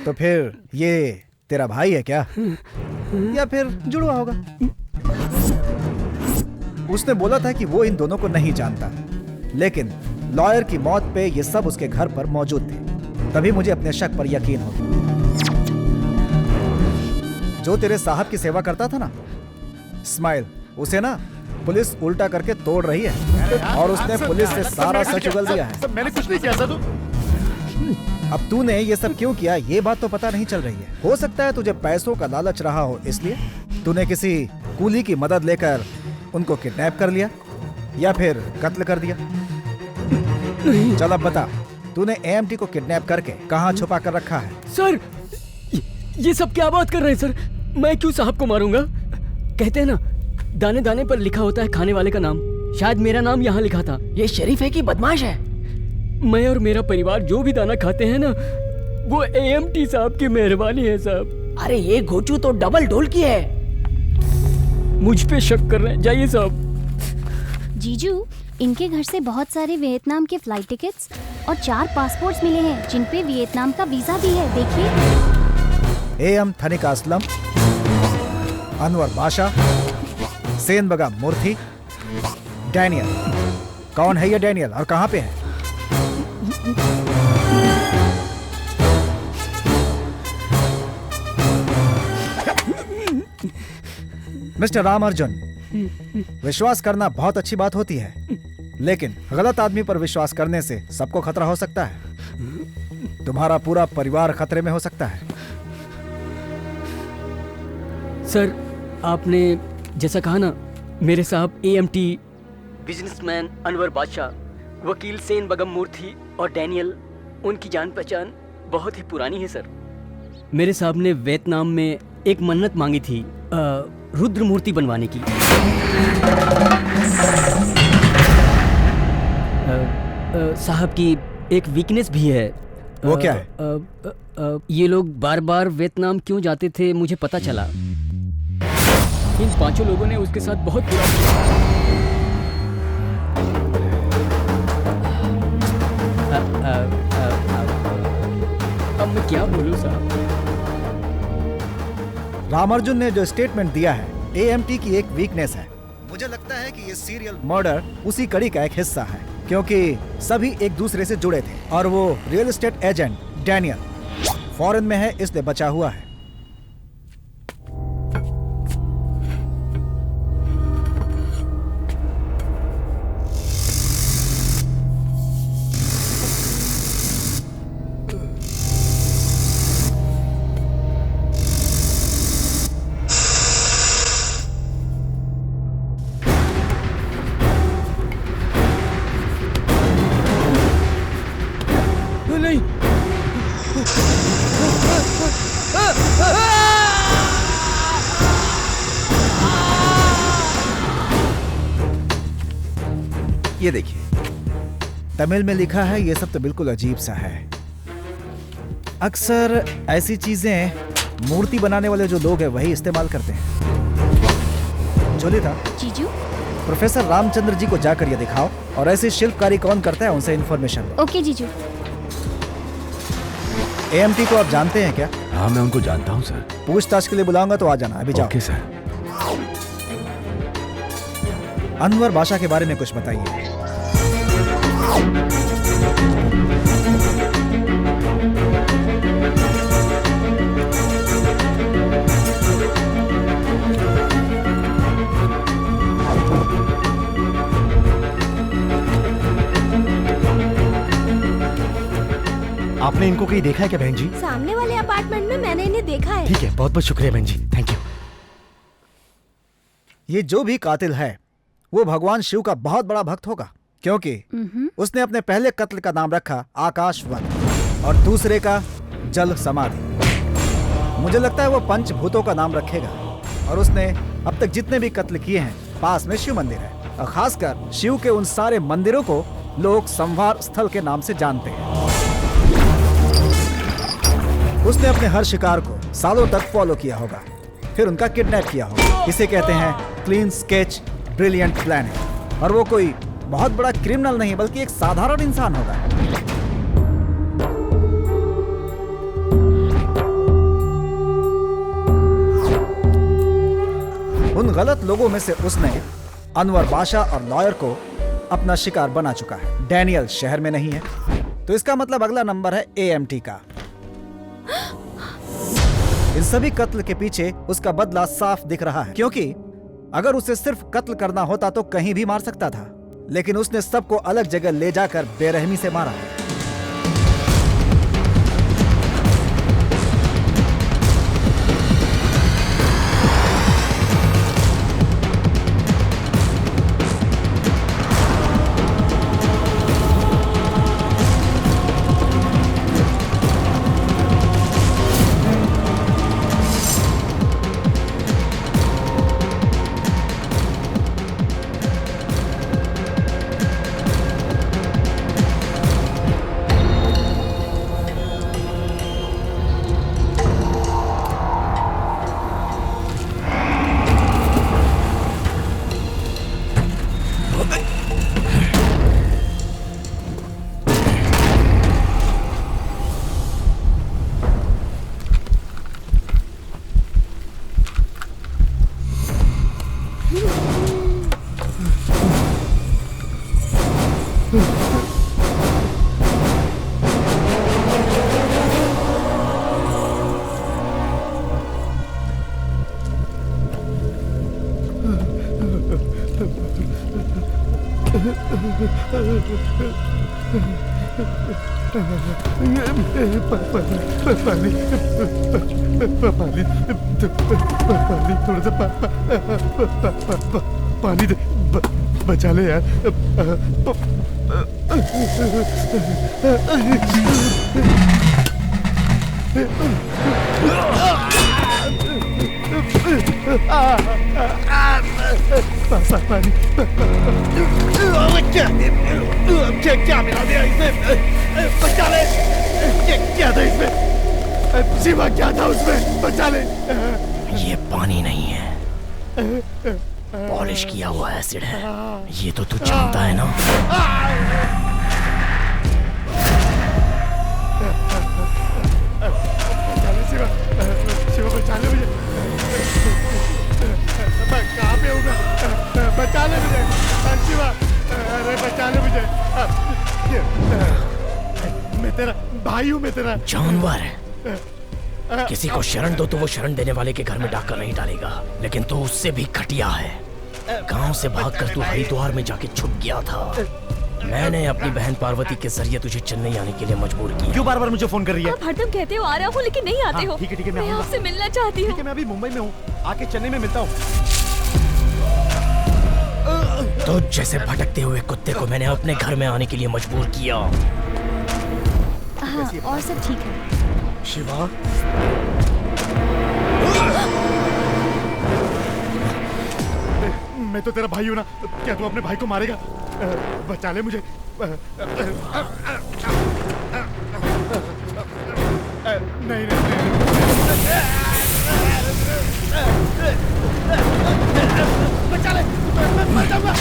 तो फिर ये तेरा भाई है क्या? या फिर जुड़वा होगा? उसने बोला था कि वो इन दोनों को नहीं जानता, लेकिन लॉयर की मौत पे ये सब उसके घर पर मौजूद थे। तभी मुझे अपने शक पर यकीन हो गया। जो तेरे साहब की सेवा करता था ना, स्माइल, उसे ना पुलिस उल्टा करके तोड़ रही है और उसने पुलिस से सारा सच उगल दिया है। मैंने कुछ नहीं किया था। अब तूने ये सब क्यों किया ये बात तो पता नहीं चल रही है। हो सकता है तुझे पैसों का लालच रहा हो, इसलिए तूने किसी कूली की मदद लेकर उनको किडनैप कर लिया या फिर कत्ल कर दिया। चल अब बता, तूने एएमटी को किडनैप करके कहाँ छुपा कर रखा है? सर ये सब क्या बात कर रहे हैं सर? मैं क्यों साहब को मारूंगा? कहते हैं ना, दाने दाने पर लिखा होता है खाने वाले का नाम। शायद मेरा नाम यहाँ लिखा था। ये शरीफ है कि बदमाश है? मैं और मेरा परिवार जो भी दाना खाते हैं ना, वो एएमटी साहब की मेहरबानी है साहब। अरे ये घोचू तो डबल ढोल की है। मुझ पे शक कर रहे हैं। जाइए साहब। जीजू, इनके घर से बहुत सारे वियतनाम के फ्लाइट टिकट्स और 4 पासपोर्ट्स मिले हैं जिन पे वियतनाम का वीजा भी है। देखिए। एएम थनिका असलम, अनवर बादशाह, सेन बगा मूर्ति, डैनियल। कौन है ये डैनियल और कहाँ पे है? मिस्टर रामार्जुन, विश्वास करना बहुत अच्छी बात होती है, लेकिन गलत आदमी पर विश्वास करने से सबको खतरा हो सकता है। तुम्हारा पूरा परिवार खतरे में हो सकता है। सर आपने जैसा कहा ना, मेरे साहब एएमटी, बिजनेसमैन अनवर बादशाह, वकील सेन बगम मूर्ति और डैनियल, उनकी जान पहचान बहुत ही पुरानी है सर। मेरे साहब ने वियतनाम में एक मन्नत मांगी थी, रुद्र मूर्ति बनवाने की। साहब की एक वीकनेस भी है। वो क्या है? ये लोग बार बार वियतनाम क्यों जाते थे मुझे पता चला। इन 5 लोगों ने उसके साथ बहुत बुरा अब मैं क्या बोलूं साहब? रामार्जुन ने जो स्टेटमेंट दिया है, एएमटी की एक वीकनेस है। मुझे लगता है कि ये सीरियल मर्डर उसी कड़ी का एक हिस्सा है, क्योंकि सभी एक दूसरे से जुड़े थे और वो real estate agent Daniel foreign में है, इसलिए बचा हुआ है। ये देखिए, तमिल में लिखा है। ये सब तो बिल्कुल अजीब सा है। अक्सर ऐसी चीजें मूर्ति बनाने वाले जो लोग हैं वही इस्तेमाल करते हैं। जोलिता, जीजू, प्रोफेसर रामचंद्र जी को जाकर ये दिखाओ और ऐसी शिल्पकारी कौन करता है उनसे इन्फॉर्मेशन लो। ओके जीजू। एएमटी को आप जानते हैं क्या? हाँ, मैं उनको जानता हूँ सर। पूछताछ के लिए बुलाऊंगा तो आ जाना। अभी जाओ। Okay sir. अनवर बादशाह के बारे में कुछ बताइए। आपने इनको कहीं देखा है क्या बहन जी? सामने वाले अपार्टमेंट में मैंने इन्हें देखा है। ठीक है, बहुत बहुत शुक्रिया बहन जी, थैंक यू। ये जो भी कातिल है वो भगवान शिव का बहुत बड़ा भक्त होगा, क्योंकि उसने अपने पहले कत्ल का नाम रखा आकाश वन और दूसरे का जल समाधि। मुझे लगता है वो पंचभूतों का नाम रखेगा। और उसने अब तक जितने भी कत्ल किए हैं, पास में शिव मंदिर है और खासकर शिव के उन सारे मंदिरों को लोग संवार स्थल के नाम से जानते हैं। उसने अपने हर शिकार को सालों तक फॉलो किया होगा, फिर उनका किडनैप किया होगा। इसे कहते हैं क्लीन स्केच ब्रिलियंट प्लानिंग। और वो कोई बहुत बड़ा क्रिमिनल नहीं बल्कि एक साधारण इंसान होगा। उन गलत लोगों में से उसने अनवर बादशाह और लॉयर को अपना शिकार बना चुका है। डैनियल शहर में नहीं है, तो इसका मतलब अगला नंबर है AMT का। इन सभी कत्ल के पीछे उसका बदला साफ दिख रहा है, क्योंकि अगर उसे सिर्फ कत्ल करना होता तो कहीं भी मार सकता था, लेकिन उसने सबको अलग जगह ले जाकर बेरहमी से मारा है। पानी थोड़ा सा पानी दे, बचा ले यार। पानी क्या मिला दिया इसमें? बचा ले। क्या था इसमें? शिवा क्या था उसमें? बचा ले। ये पानी नहीं है, पॉलिश किया हुआ एसिड है। ये तो तू जानता है ना। शिवा बचा ले मुझे। कहाँ पे हूँ मैं? बचा ले मुझे शिवा। अरे बचा ले मुझे। मैं तेरा भाई हूँ, मैं तेरा जानवर। किसी को शरण दो तो वो शरण देने वाले के घर में डाकर नहीं डालेगा, लेकिन तू उससे भी घटिया है। गांव से भागकर तू हरिद्वार में जाके छुप गया था। मैंने अपनी बहन पार्वती के जरिए तुझे चेन्नई आने के लिए मजबूर किया। क्यों बार बार मुझे फोन कर रही है? आप हरदम कहते हो आ रहा हूँ, लेकिन नहीं आते हो। ठीक है मैं आपसे मिलना चाहती हूँ। मैं अभी मुंबई में हूँ, आके चेन्नई में मिलता हूँ। तो जैसे भटकते हुए कुत्ते को मैंने अपने घर में आने के लिए मजबूर किया। हाँ, और सब ठीक है। शिवा, मैं तो तेरा भाई हूँ ना, क्या तू अपने भाई को मारेगा? बचा ले मुझे। नहीं नहीं बचा ले, मर जाऊंगा।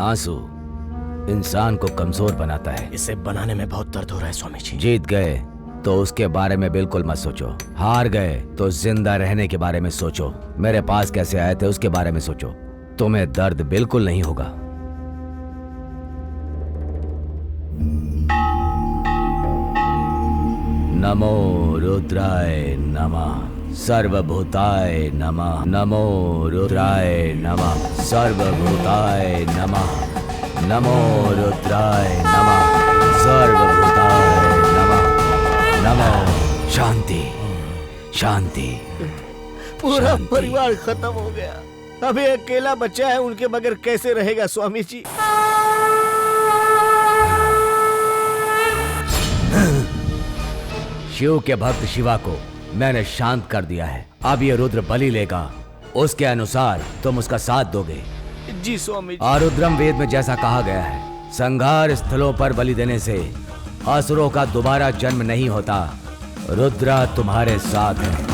आंसू इंसान को कमजोर बनाता है। इसे बनाने में बहुत दर्द हो रहा है स्वामी जी। जीत गए तो उसके बारे में बिल्कुल मत सोचो, हार गए तो जिंदा रहने के बारे में सोचो, मेरे पास कैसे आए थे उसके बारे में सोचो, तुम्हें दर्द बिल्कुल नहीं होगा। नमो रुद्राय नमः सर्वभूताय नमः। नमो रुद्राय नमः सर्वभूताय नमः। नमो रुद्राय नमः सर्वभूताय नमः। नमो शांति शांति। पूरा शांति। परिवार खत्म हो गया, अभी अकेला बच्चा है, उनके बगैर कैसे रहेगा स्वामी जी। शिव के भक्त शिवा को मैंने शांत कर दिया है, अब ये रुद्र बलि लेगा, उसके अनुसार तुम उसका साथ दोगे। जी स्वामी जी। आरुद्रम वेद में जैसा कहा गया है, संघार स्थलों पर बलि देने से असुरों का दोबारा जन्म नहीं होता। रुद्रा तुम्हारे साथ है।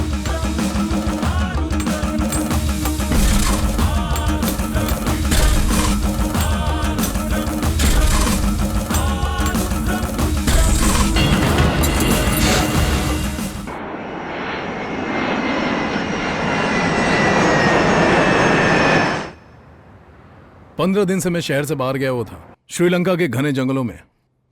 पंद्रह दिन से मैं शहर से बाहर गया हुआ था, श्रीलंका के घने जंगलों में,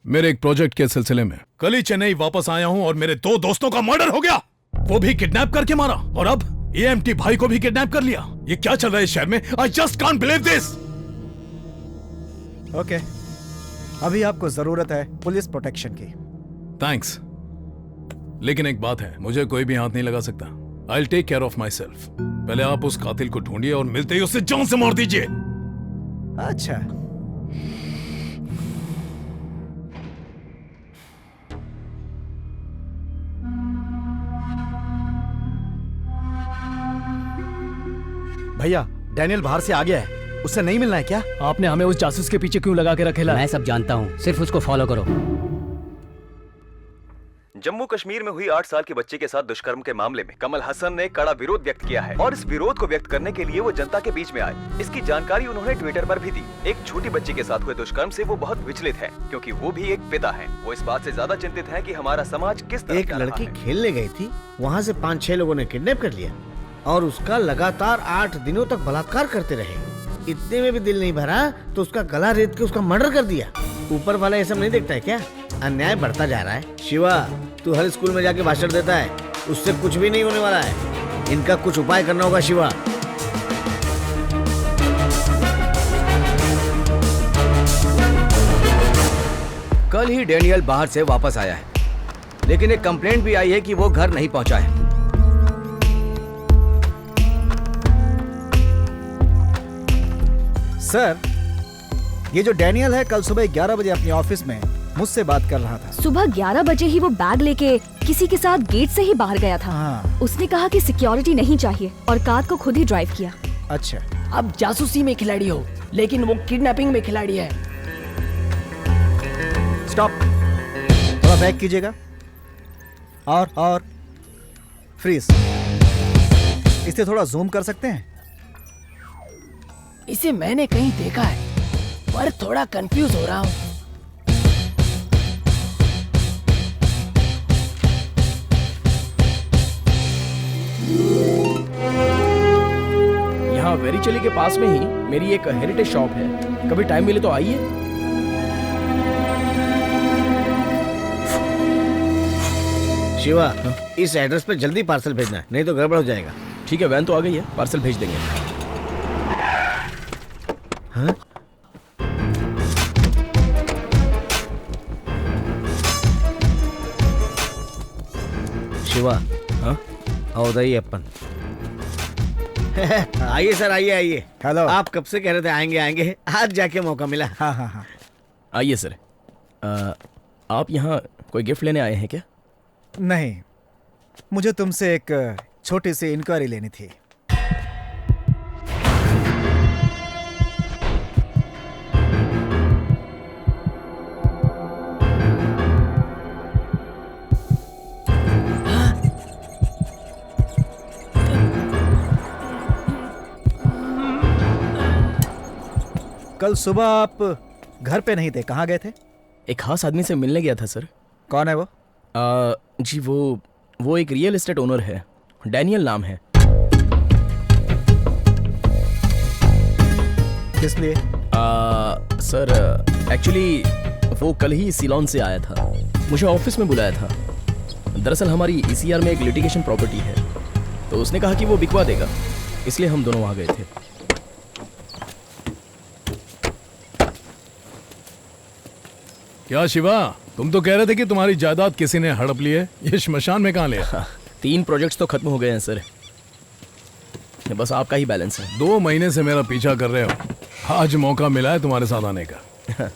मेरे एक प्रोजेक्ट के सिलसिले में। कल ही चेन्नई वापस आया हूं और मेरे 2 दोस्तों का मर्डर हो गया, वो भी किडनैप करके मारा, और अब एएमटी भाई को भी किडनैप कर लिया। ये क्या चल रहा है इस शहर में? I just can't believe this. Okay, अभी आपको जरूरत है पुलिस प्रोटेक्शन की। थैंक्स, लेकिन एक बात है, मुझे कोई भी हाथ नहीं लगा सकता। I will take care of myself. पहले आप उस कातिल को ढूंढिए और मिलते ही उसे जान से मार दीजिए। अच्छा, भैया डैनियल बाहर से आ गया है, उससे नहीं मिलना है क्या? आपने हमें उस जासूस के पीछे क्यों लगा के रखेला? मैं सब जानता हूँ, सिर्फ उसको फॉलो करो। जम्मू कश्मीर में हुई 8 साल के बच्चे के साथ दुष्कर्म के मामले में कमल हसन ने कड़ा विरोध व्यक्त किया है, और इस विरोध को व्यक्त करने के लिए वो जनता के बीच में आए। इसकी जानकारी उन्होंने ट्विटर पर भी दी। एक छोटी बच्ची के साथ हुए दुष्कर्म से वो बहुत विचलित है, क्योंकि वो भी एक पिता है। वो इस बात से ज्यादा चिंतित है कि हमारा समाज किस तरह एक लड़की खेलने गई थी, वहाँ से 5-6 लोगों ने किडनैप कर लिया और उसका लगातार 8 दिनों तक बलात्कार करते रहे। इतने में भी दिल नहीं भरा तो उसका गला रेत के उसका मर्डर कर दिया। ऊपर वाला ये सब नहीं देखता है क्या? अन्याय बढ़ता जा रहा है। शिवा, तू हर स्कूल में जाके भाषण देता है, उससे कुछ भी नहीं होने वाला है। इनका कुछ उपाय करना होगा शिवा। कल ही डैनियल बाहर से वापस आया है, लेकिन एक कंप्लेंट भी आई है कि वो घर नहीं पहुंचा है। सर, ये जो डैनियल है कल सुबह 11 बजे अपने ऑफिस में मुझसे बात कर रहा था। सुबह 11 बजे ही वो बैग लेके किसी के साथ गेट से ही बाहर गया था। हाँ। उसने कहा कि सिक्योरिटी नहीं चाहिए और कार को खुद ही ड्राइव किया। अच्छा, अब जासूसी में खिलाड़ी हो, लेकिन वो किडनैपिंग में खिलाड़ी है। स्टॉप, थोड़ा बैक कीजिएगा और फ्रीज। इसे थोड़ा जूम कर सकते हैं? इसे मैंने कहीं देखा है, पर थोड़ा कंफ्यूज हो रहा हूँ। यहाँ वेरीचली के पास में ही मेरी एक हेरिटेज शॉप है, कभी टाइम मिले तो आइए। शिवा, इस एड्रेस पे जल्दी पार्सल भेजना है, नहीं तो गड़बड़ हो जाएगा। ठीक है, वैन तो आ गई है, पार्सल भेज देंगे। हाँ? शिवा, हाँ? आओ दाई अपन। आइए सर, आइए आइए। हेलो। आप कब से कह रहे थे आएंगे आएंगे, आज जाके मौका मिला। हाँ हाँ हाँ। आइए सर। आप यहाँ कोई गिफ्ट लेने आए हैं क्या? नहीं, मुझे तुमसे एक छोटी सी इंक्वायरी लेनी थी। कल सुबह आप घर पे नहीं थे, कहाँ गए थे? एक खास आदमी से मिलने गया था सर। कौन है वो? जी वो एक रियल एस्टेट ओनर है, डैनियल नाम है। किस लिए? सर एक्चुअली वो कल ही सिलोन से आया था, मुझे ऑफिस में बुलाया था। दरअसल हमारी ECR में एक लिटिगेशन प्रॉपर्टी है, तो उसने कहा कि वो बिकवा देगा, इसलिए हम दोनों वहां गए थे। क्या शिवा, तुम तो कह रहे थे कि तुम्हारी जायदाद किसी ने हड़प ली है, ये श्मशान में कहाँ लिया? 3 प्रोजेक्ट्स तो खत्म हो गए हैं सर, बस आपका ही बैलेंस है। 2 महीने से मेरा पीछा कर रहे हो, आज मौका मिला है तुम्हारे साथ आने का।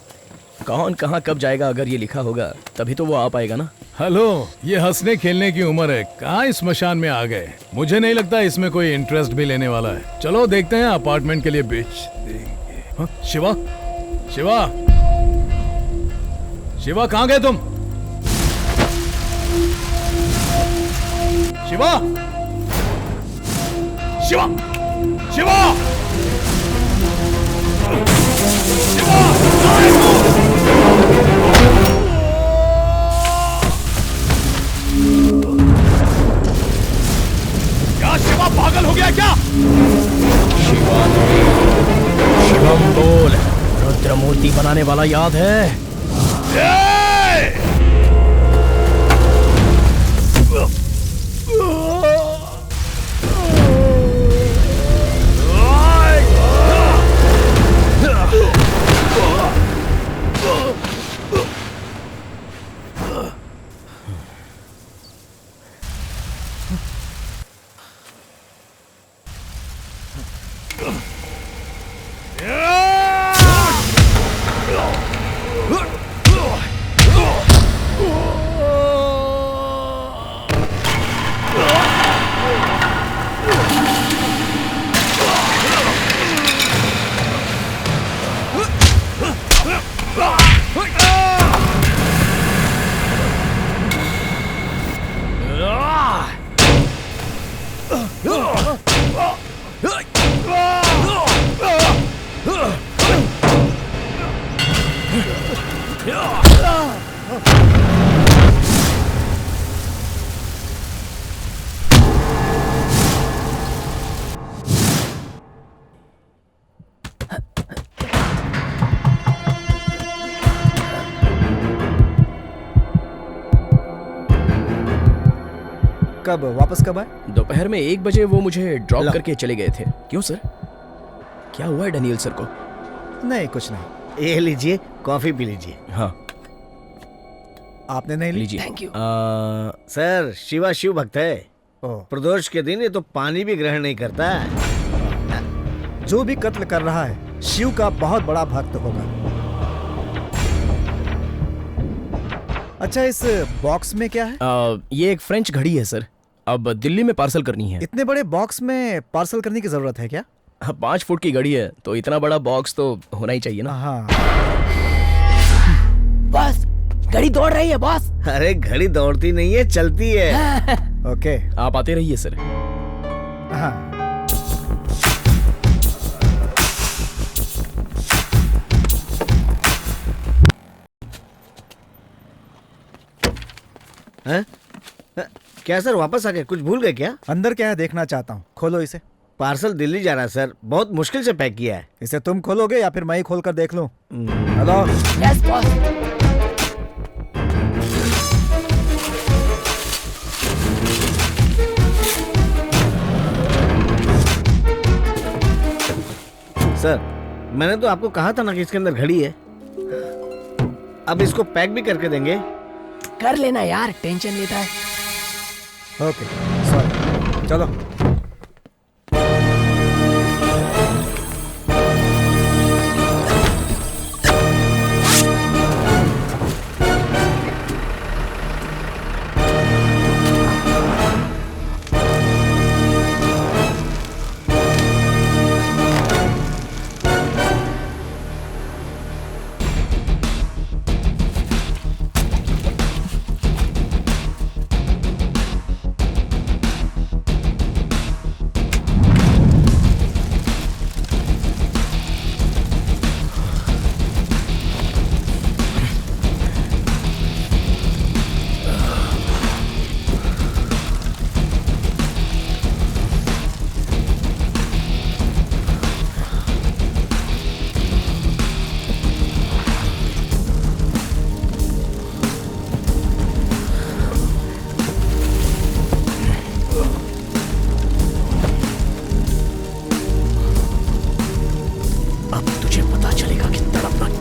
कौन कहाँ कब जाएगा, अगर ये लिखा होगा तभी तो वो आ पाएगा ना। हेलो, ये हंसने खेलने की उम्र है, कहाँ इस स्मशान में आ गए? मुझे नहीं लगता इसमें कोई इंटरेस्ट भी लेने वाला है। चलो देखते हैं, अपार्टमेंट के लिए बेच देंगे। हाँ, शिवा शिवा शिवा, कहाँ गए तुम? शिवा शिवा शिवा क्या शिवा पागल हो गया क्या? शिवम बोल, रुद्र मूर्ति बनाने वाला याद है? कब वापस कब आए? दोपहर में 1 बजे वो मुझे ड्रॉप करके चले गए थे। क्यों सर, क्या हुआ है डैनियल सर को? नहीं, कुछ नहीं। ये लीजिए, कॉफी पी लीजिए। हाँ, आपने नहीं ली? लीजिए। Thank you. Sir, Shiva Shiv भक्त है। प्रदोष के दिन ये तो पानी भी ग्रहण नहीं करता। जो भी कत्ल कर रहा है शिव का बहुत बड़ा भक्त होगा। अच्छा, इस बॉक्स में क्या है? ये एक फ्रेंच घड़ी है सर, अब दिल्ली में पार्सल करनी है। इतने बड़े बॉक्स में पार्सल करने की जरूरत है क्या? 5 फुट की घड़ी है, तो इतना बड़ा बॉक्स तो होना ही चाहिए ना। हाँ। बस घड़ी दौड़ रही है बॉस। अरे घड़ी दौड़ती नहीं है, चलती है। ओके, आप आते रहिए सर। हाँ। हैं? क्या सर, वापस आ गए? कुछ भूल गए क्या? अंदर क्या है देखना चाहता हूँ, खोलो इसे। पार्सल दिल्ली जा रहा है सर, बहुत मुश्किल से पैक किया है। इसे तुम खोलोगे या फिर मैं ही खोल कर देख लूं? हेलो। Yes boss. सर, मैंने तो आपको कहा था ना कि इसके अंदर घड़ी है। अब इसको पैक भी करके देंगे। कर लेना यार, टेंशन लेता है। ओके, सॉरी, चलो।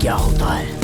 क्या होता है।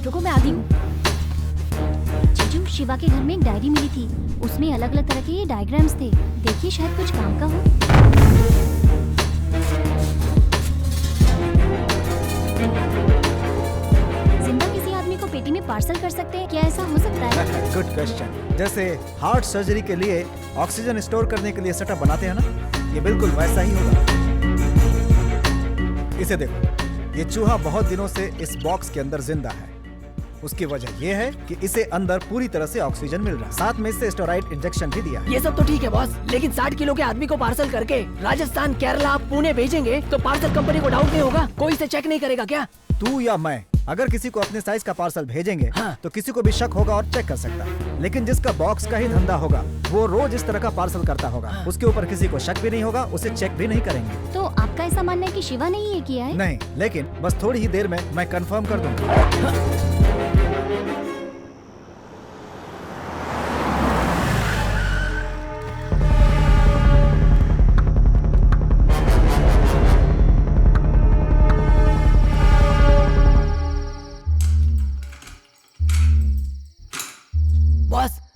रुको मैं आती हूँ। जीजू, शिवा के घर में एक डायरी मिली थी, उसमें अलग अलग तरह के ये डायग्राम्स थे। देखिए शायद कुछ काम का हो। जिंदा किसी आदमी को पेटी में पार्सल कर सकते हैं क्या? ऐसा हो सकता है? Good question. जैसे हार्ट सर्जरी के लिए ऑक्सीजन स्टोर करने के लिए सेटअप बनाते हैं ना, ये बिल्कुल वैसा ही होगा। इसे देखो, ये चूहा बहुत दिनों से इस बॉक्स के अंदर जिंदा है। उसकी वजह यह है कि इसे अंदर पूरी तरह से ऑक्सीजन मिल रहा है, साथ में इससे स्टेरॉइड इंजेक्शन भी दिया है। ये सब तो ठीक है बॉस, लेकिन 60 किलो के आदमी को पार्सल करके राजस्थान, केरला, पुणे भेजेंगे तो पार्सल कंपनी को डाउट नहीं होगा? कोई इसे चेक नहीं करेगा क्या? तू या मैं अगर किसी को अपने साइज का पार्सल भेजेंगे तो किसी को भी शक होगा और चेक कर सकता है। लेकिन जिसका बॉक्स का ही धंधा होगा वो रोज इस तरह का पार्सल करता होगा, उसके ऊपर किसी को शक भी नहीं होगा, उसे चेक भी नहीं करेंगे। तो आपका ऐसा मानना है कि शिवा ने ये किया है? नहीं, लेकिन बस थोड़ी ही देर में मैं कंफर्म कर दूंगा।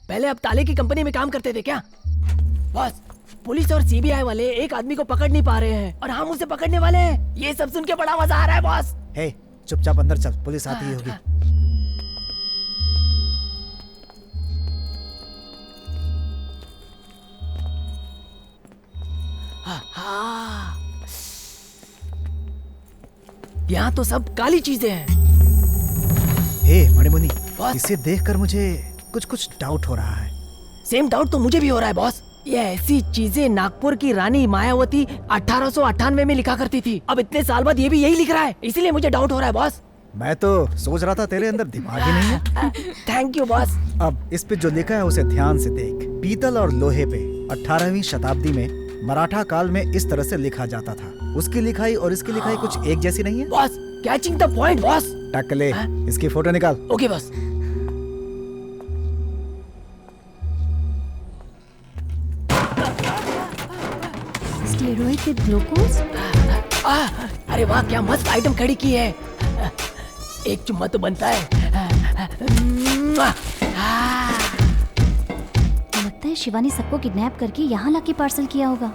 पहले आप ताले की कंपनी में काम करते थे क्या? बॉस, पुलिस और सीबीआई वाले एक आदमी को पकड़ नहीं पा रहे हैं और हम उसे पकड़ने वाले हैं। ये सब सुन के बड़ा मजा आ रहा है बॉस। हे, चुपचाप अंदर चल, पुलिस आती ही होगी। यहाँ तो सब काली चीजें हैं। हे मणिमुनि, इसे देखकर मुझे कुछ डाउट हो रहा है। सेम डाउट तो मुझे भी हो रहा है बॉस। ये ऐसी चीजें नागपुर की रानी मायावती 1898 में लिखा करती थी। अब इतने साल बाद ये भी यही लिख रहा है, इसीलिए मुझे डाउट हो रहा है बॉस। मैं तो सोच रहा था तेरे अंदर दिमाग ही नहीं है। Thank you boss. अब इस पे जो लिखा है उसे ध्यान से देख। पीतल और लोहे पे 18वीं शताब्दी में मराठा काल में इस तरह से लिखा जाता था। उसकी लिखाई और इसकी लिखाई कुछ एक जैसी नहीं है boss. Catching the point boss. टकले, इसकी फोटो निकाल। Okay boss. Steroid with glucose. अरे वाह, क्या मस्त आइटम खड़ी की है। एक चुम्मा तो बनता है। लगता है शिवा ने सबको किडनैप करके यहाँ लाके पार्सल किया होगा।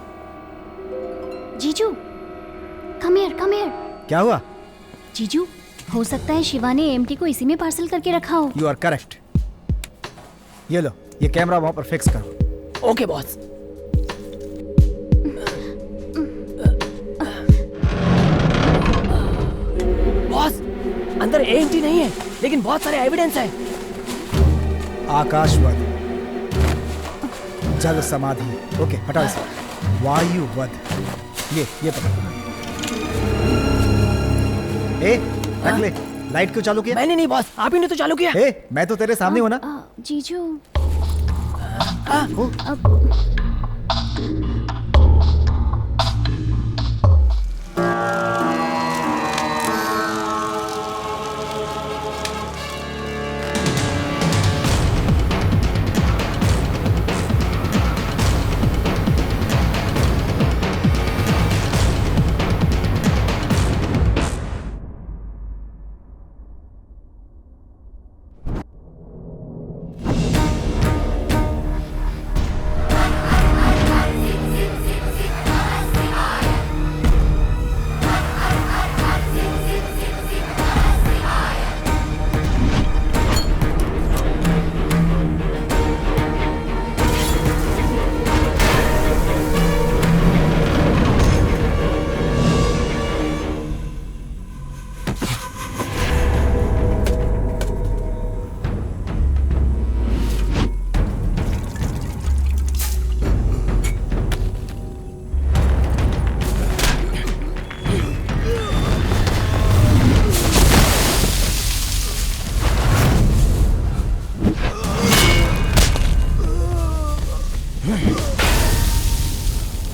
जीजू, कम हियर। क्या हुआ? जीजू, हो सकता है शिवा ने एमटी को इसी में पार्सल करके रखा हो। You are correct. ये लो, ये कैमरा वहाँ पर फिक्स करो। Okay boss. बॉस, अंदर एएमटी नहीं है, लेकिन बहुत सारे एविडेंस है। आकाशवध, जल समाधि, ओके हटाओ इसे। वायुवध, ये पकड़। टकले, लाइट क्यों चालू किया? मैंने नहीं बॉस, आप ही ने तो चालू किया। मैं तो तेरे सामने हूँ ना। जीजू,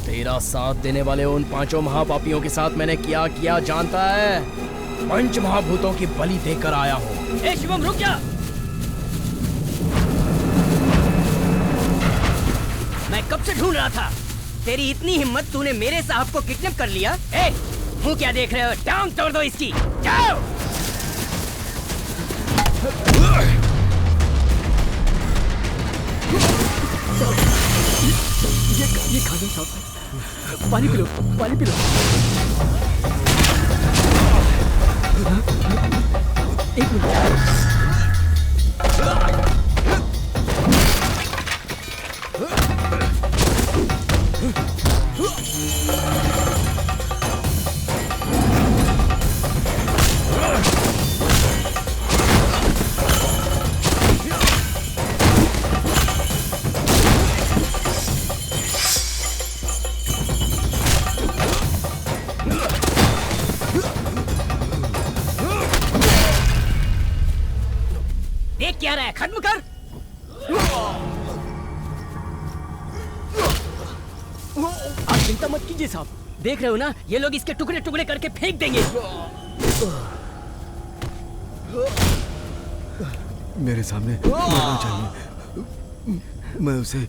तेरा साथ देने वाले उन 5 महापापियों के साथ मैंने क्या किया जानता है? 5 महाभूतों की बलि देकर आया हूँ। ए शिवम रुक जा। मैं कब से ढूंढ रहा था। तेरी इतनी हिम्मत, तूने मेरे साहब को किडनैप कर लिया। ए, मुंह क्या देख रहे हो? टांग तोड़ दो इसकी। जाओ। ये खाना साहब, पानी पी लो, पानी पी लो। एक मिनट। देख क्या रहा है, खत्म कर। आप चिंता मत कीजिए साहब, देख रहे हो ना, ये लोग इसके टुकड़े टुकड़े करके फेंक देंगे। मेरे सामने मरना चाहिए, मैं उसे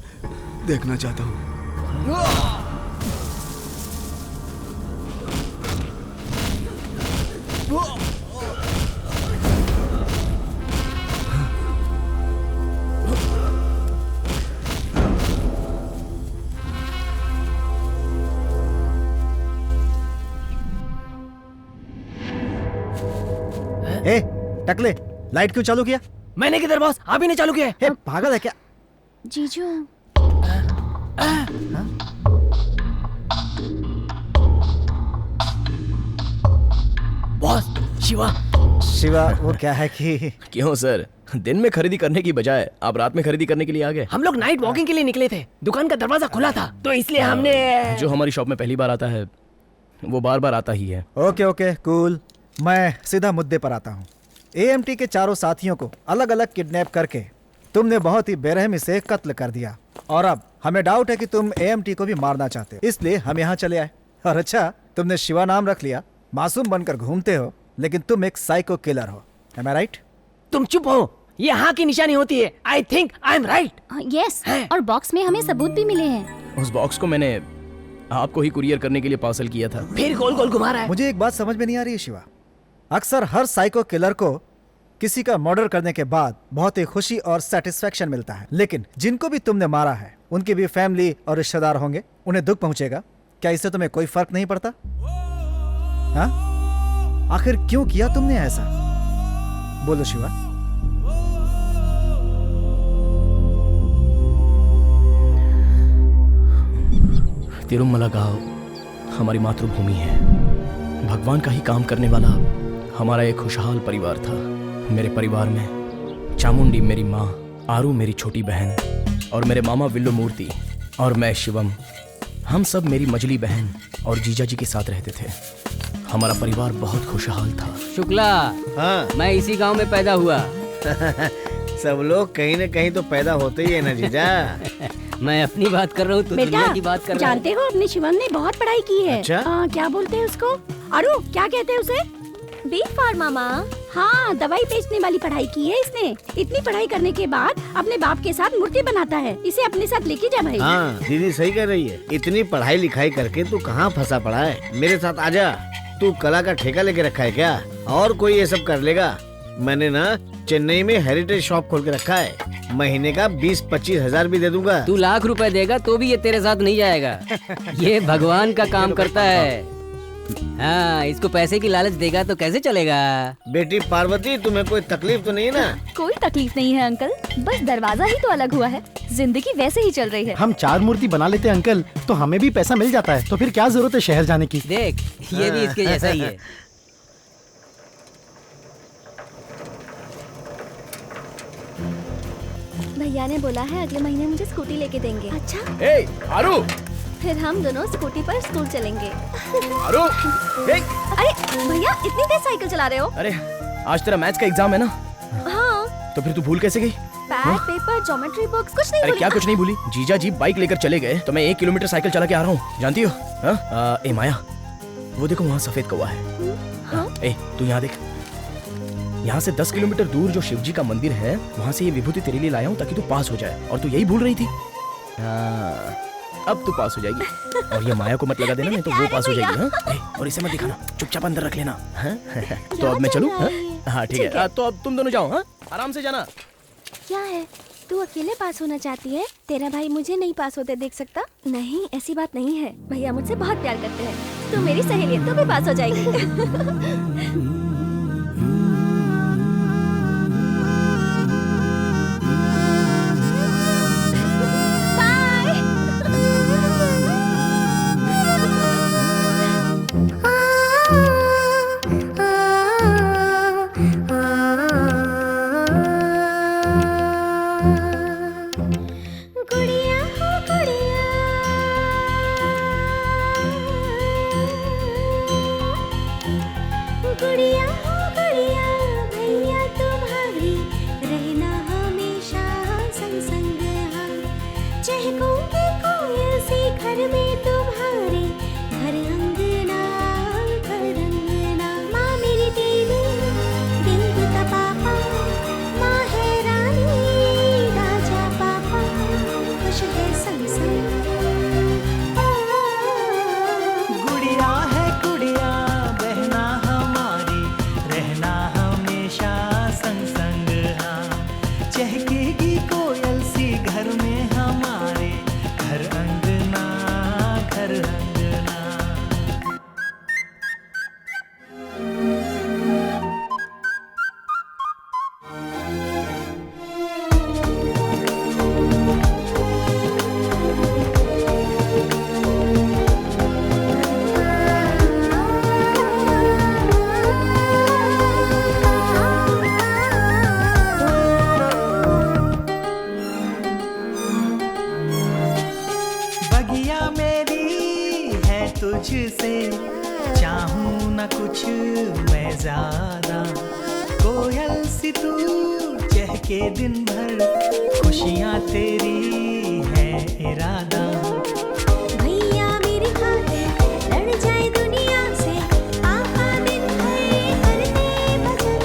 देखना चाहता हूँ। ए, टकले, लाइट क्यों चालू किया? मैंने किधर बॉस, आप ही ने चालू किया है। पागल है क्या? जीजू। बॉस, शिवा। शिवा, वो क्या है कि क्यों सर, दिन में खरीदी करने की बजाय आप रात में खरीदी करने के लिए आ गए? हम लोग नाइट वॉकिंग के लिए निकले थे, दुकान का दरवाजा खुला था, तो इसलिए हमने। जो हमारी शॉप में पहली बार आता है वो बार बार आता ही है। ओके ओके कूल, मैं सीधा मुद्दे पर आता हूँ। एएमटी के चारों साथियों को अलग अलग किडनैप करके तुमने बहुत ही बेरहमी से कत्ल कर दिया, और अब हमें डाउट है कि तुम एएमटी को भी मारना चाहते हो, इसलिए हम यहाँ चले आए। और अच्छा, तुमने शिवा नाम रख लिया, मासूम बनकर घूमते हो, लेकिन तुम एक साइको किलर हो। Am I right? तुम चुप हो, ये हाँ की निशानी होती है। I think I am right. Yes, और बॉक्स में हमें सबूत भी मिले हैं। उस बॉक्स को मैंने आपको ही कुरियर करने के लिए पार्सल किया था। फिर गोल गोल घुमा रहा है। मुझे एक बात समझ में नहीं आ रही है शिवा, अक्सर हर साइको किलर को किसी का मर्डर करने के बाद बहुत ही खुशी और सेटिस्फेक्शन मिलता है, लेकिन जिनको भी तुमने मारा है उनकी भी फैमिली और रिश्तेदार होंगे, उन्हें दुख पहुंचेगा। क्या इससे तुम्हें कोई फर्क नहीं पड़ता? हाँ, आखिर क्यों किया तुमने ऐसा? बोलो शिवा। तिरुमला गांव हमारी मातृभूमि है, भगवान का ही काम करने वाला हमारा एक खुशहाल परिवार था। मेरे परिवार में चामुंडी मेरी माँ, आरू मेरी छोटी बहन, और मेरे मामा विल्लू मूर्ति और मैं शिवम, हम सब मेरी मजली बहन और जीजा जी के साथ रहते थे। हमारा परिवार बहुत खुशहाल था। शुक्ला, हाँ, मैं इसी गांव में पैदा हुआ। सब लोग कहीं न कहीं तो पैदा होते ही है ना जीजा। मैं अपनी बात कर रहा हूँ, तो दुनिया की बात कर रहा हूँ। जानते हो, अपने शिवम ने बहुत पढ़ाई की है। अच्छा? क्या बोलते हैं उसको? अरु, क्या कहते हैं उसे? बी फार्मा माँ। हाँ, दवाई बेचने वाली पढ़ाई की है इसने। इतनी पढ़ाई करने के बाद अपने बाप के साथ मूर्ति बनाता है। इसे अपने साथ लेके जा भाई। हाँ, दीदी सही कह रही है। इतनी पढ़ाई लिखाई करके तू कहाँ फंसा पड़ा है? मेरे साथ आजा। तू कला का ठेका लेके रखा है क्या? और कोई ये सब कर लेगा? मैंने ना चेन्नई में हेरिटेज शॉप खोल के रखा है, महीने का 20-25 हजार भी दे दूंगा। तू लाख रुपए देगा तो भी ये तेरे साथ नहीं जाएगा। ये भगवान का काम करता है। हाँ, इसको पैसे की लालच देगा तो कैसे चलेगा? बेटी पार्वती, तुम्हें कोई तकलीफ तो नहीं ना? कोई तकलीफ नहीं है अंकल, बस दरवाजा ही तो अलग हुआ है, जिंदगी वैसे ही चल रही है। हम 4 मूर्ति बना लेते हैं अंकल, तो हमें भी पैसा मिल जाता है, तो फिर क्या जरूरत है शहर जाने की? देख, ये भी इसके जैसा ही है। भैया ने बोला है अगले महीने मुझे स्कूटी लेके देंगे। अच्छा? ए, आरू, फिर हम दोनों स्कूटी पर स्कूल चलेंगे। आरू, अरे भैया, इतनी तेज साइकिल चला रहे हो? अरे आज तेरा मैथ्स का एग्जाम है ना? हाँ। तो फिर तू भूल कैसे गई? पैड, पेपर, ज्योमेट्री बॉक्स कुछ नहीं अरे भूली। क्या कुछ नहीं भूली? जीजा जी बाइक लेकर चले गए तो मैं 1 किलोमीटर साइकिल चला के आ रहा हूँ, जानती हो? हाँ? ए माया, वो देखो वहाँ सफेद कौवा है। हाँ? ए तू यहाँ देख, यहाँ से 10 किलोमीटर दूर जो शिव जी का मंदिर है, वहाँ से ये विभूति तेरे लिए लाया हूँ ताकि तू पास हो जाए, और तू यही भूल रही थी। हाँ, अब तू पास हो जाएगी। और ये माया को मत लगा देना, नहीं तो वो पास हो जाएगी। हाँ? और इसे मत दिखाना, चुपचाप अंदर रख लेना। हाँ? तो अब मैं चलूँ? हाँ ठीक है। तो अब तुम दोनों जाओ, हाँ आराम से जाना। क्या है, तू अकेले पास होना चाहती है? तेरा भाई मुझे नहीं पास होते देख सकता? नहीं, ऐसी बात नहीं है। भैया मुझसे बहुत प्यार करते हैं। तू मेरी सहेली है, तू भी पास हो जाएगी। गुड़िया हो गुड़िया, भैया तुम्हारी रहना हमेशा संग संग हम। चहकूंगी कोयल सी घर में तुम्हारे, घर अंगना घर अंगना। माँ मेरी देवी, देवी का पापा, माँ है रानी, राजा पापा, खुश है संग संग। गुड़िया है गुड़िया, बहना हमारी, रहना हमेशा संग संग हाँ। चहकेगी कोयल सी घर में हमारे, घर अंगना घर अंगना। बगिया मेरी है तुझसे, चाहूं न कुछ मैं ज्यादा। कोयल सी तू चहके दिन भर, खुशियाँ तेरी है इरादा। भैया मेरी खातिर लड़ जाए दुनिया से, पापा दिन भर करते भजन।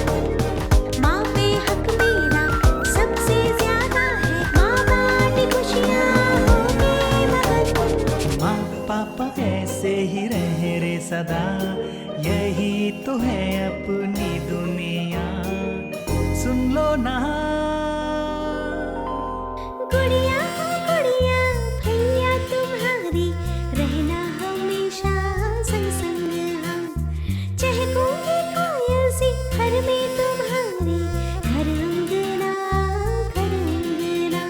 माँ पे हक मेरा सबसे ज्यादा है, माँ बाटी खुशियाँ होंगे मगन। माँ पापा ऐसे ही रहे रे सदा, यही तो है अपनी दुनिया। सुन लो ना गुड़िया हो गुड़िया, भैया तुम्हारी रहना हमेशा संग संग हम। चहकूंगी कोयल सी घर में तुम्हारे, घर अंगना घर अंगना।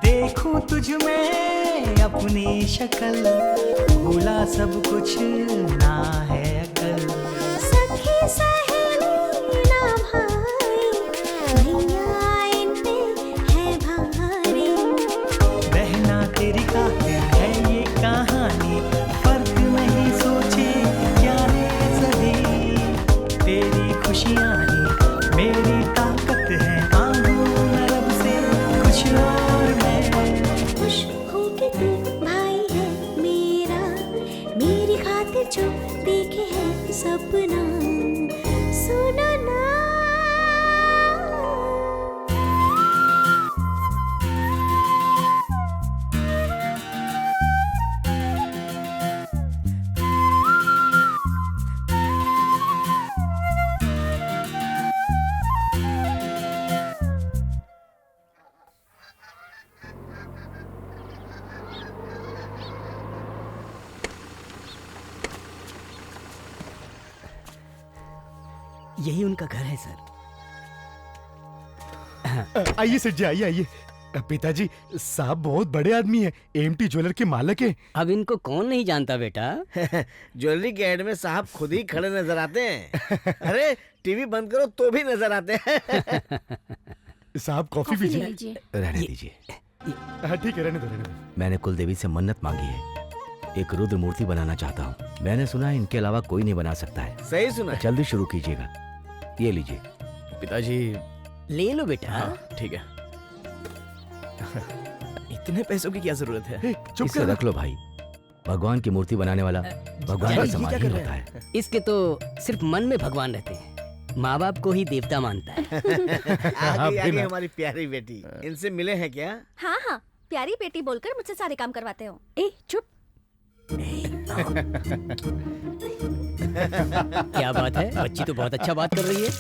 देखूं तुझ में अपनी शक्ल, भूला सब कुछ ना है अकल। सखी सहेली ना भाई, भैया इन पे है भारी। बहना तेरी खातिर है ये कहानी, फर्क नहीं सोचे क्या रे सभी। तेरी खुशियाँ ही मेरी ताकत है, मांगू न रब से कुछ और मैं। खुश हो के तू भाई है मेरा, मेरी खातिर जो देखे यही उनका घर है सर। आइए सेठ जी, आइए आइए। पिताजी, साहब बहुत बड़े आदमी है, एमटी ज्वेलर के मालिक है। अब इनको कौन नहीं जानता बेटा। ज्वेलरी के एड में साहब खुद ही खड़े नजर आते हैं। अरे टीवी बंद करो तो भी नजर आते हैं। साहब कॉफी पीजिए। रहने दीजिए। हाँ ठीक है, रहने दो रहने दो। मैंने कुलदेवी से मन्नत मांगी है, एक रुद्र मूर्ति बनाना चाहता हूँ। मैंने सुना है इनके अलावा कोई नहीं बना सकता है। सही सुना। जल्दी शुरू कीजिएगा। ये लीजिए। पिताजी ले लो बेटा। ठीक है। इतने पैसों की क्या जरूरत है? इसे रख लो भाई। भगवान की मूर्ति बनाने वाला भगवान का समान ही होता है। इसके तो सिर्फ मन में भगवान रहते हैं, माँ बाप को ही देवता मानता है। आगे आगे हमारी प्यारी बेटी, इनसे मिले हैं क्या? हाँ हाँ, प्यारी बेटी बोलकर मुझसे सारे काम करवाते हो। ए चुप। क्या बात है, बच्ची तो बहुत अच्छा बात कर रही है।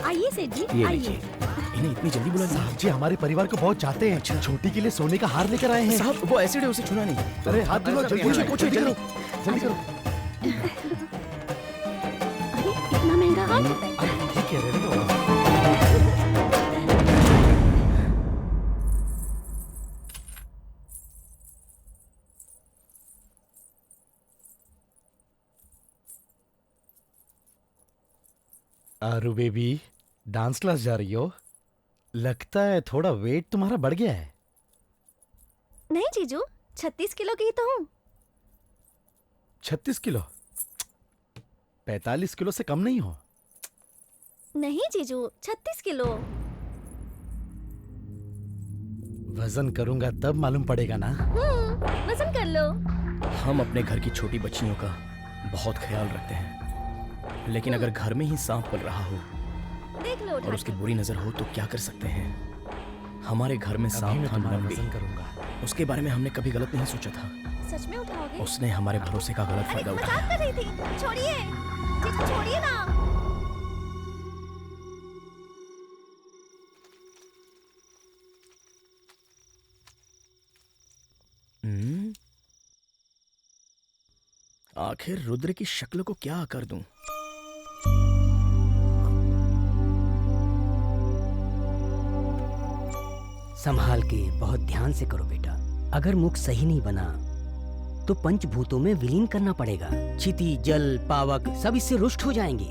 आइए सेठ जी, आइए। इन्हें इतनी जल्दी बुला साहब जी हमारे परिवार को बहुत चाहते हैं। छोटी के लिए सोने का हार लेकर आए हैं। साहब वो एसिड है, उसे छूना नहीं। अरे हाथ धुलो, जल्दी पूछो, जल्दी करो, जल्दी करो। अरे इतना महंगा हार? ठीक है, रहने दो। आरू बेबी, डांस क्लास जा रही हो? लगता है थोड़ा वेट तुम्हारा बढ़ गया है। नहीं जीजू, 36 किलो की तो हूँ। 36 किलो? 45 किलो से कम नहीं हो? नहीं जीजू, 36 किलो। वजन करूंगा तब मालूम पड़ेगा ना। वजन कर लो। हम अपने घर की छोटी बच्चियों का बहुत ख्याल रखते हैं, लेकिन अगर घर में ही सांप पल रहा हो देख लो और उसकी बुरी नजर हो तो क्या कर सकते हैं। हमारे घर में सांप था नब्बी, उसके बारे में हमने कभी गलत नहीं सोचा था। सच में उठाओगे? उसने हमारे भरोसे का गलत फायदा उठाया। मजाक कर रही थी, छोड़िए जीजू, छोड़िए ना। आखिर रुद्र की शक्ल को क्या कर दूं? संभाल के बहुत ध्यान से करो बेटा। अगर मुख सही नहीं बना तो पंचभूतों में विलीन करना पड़ेगा। चिति, जल, पावक सब इससे रुष्ट हो जाएंगे।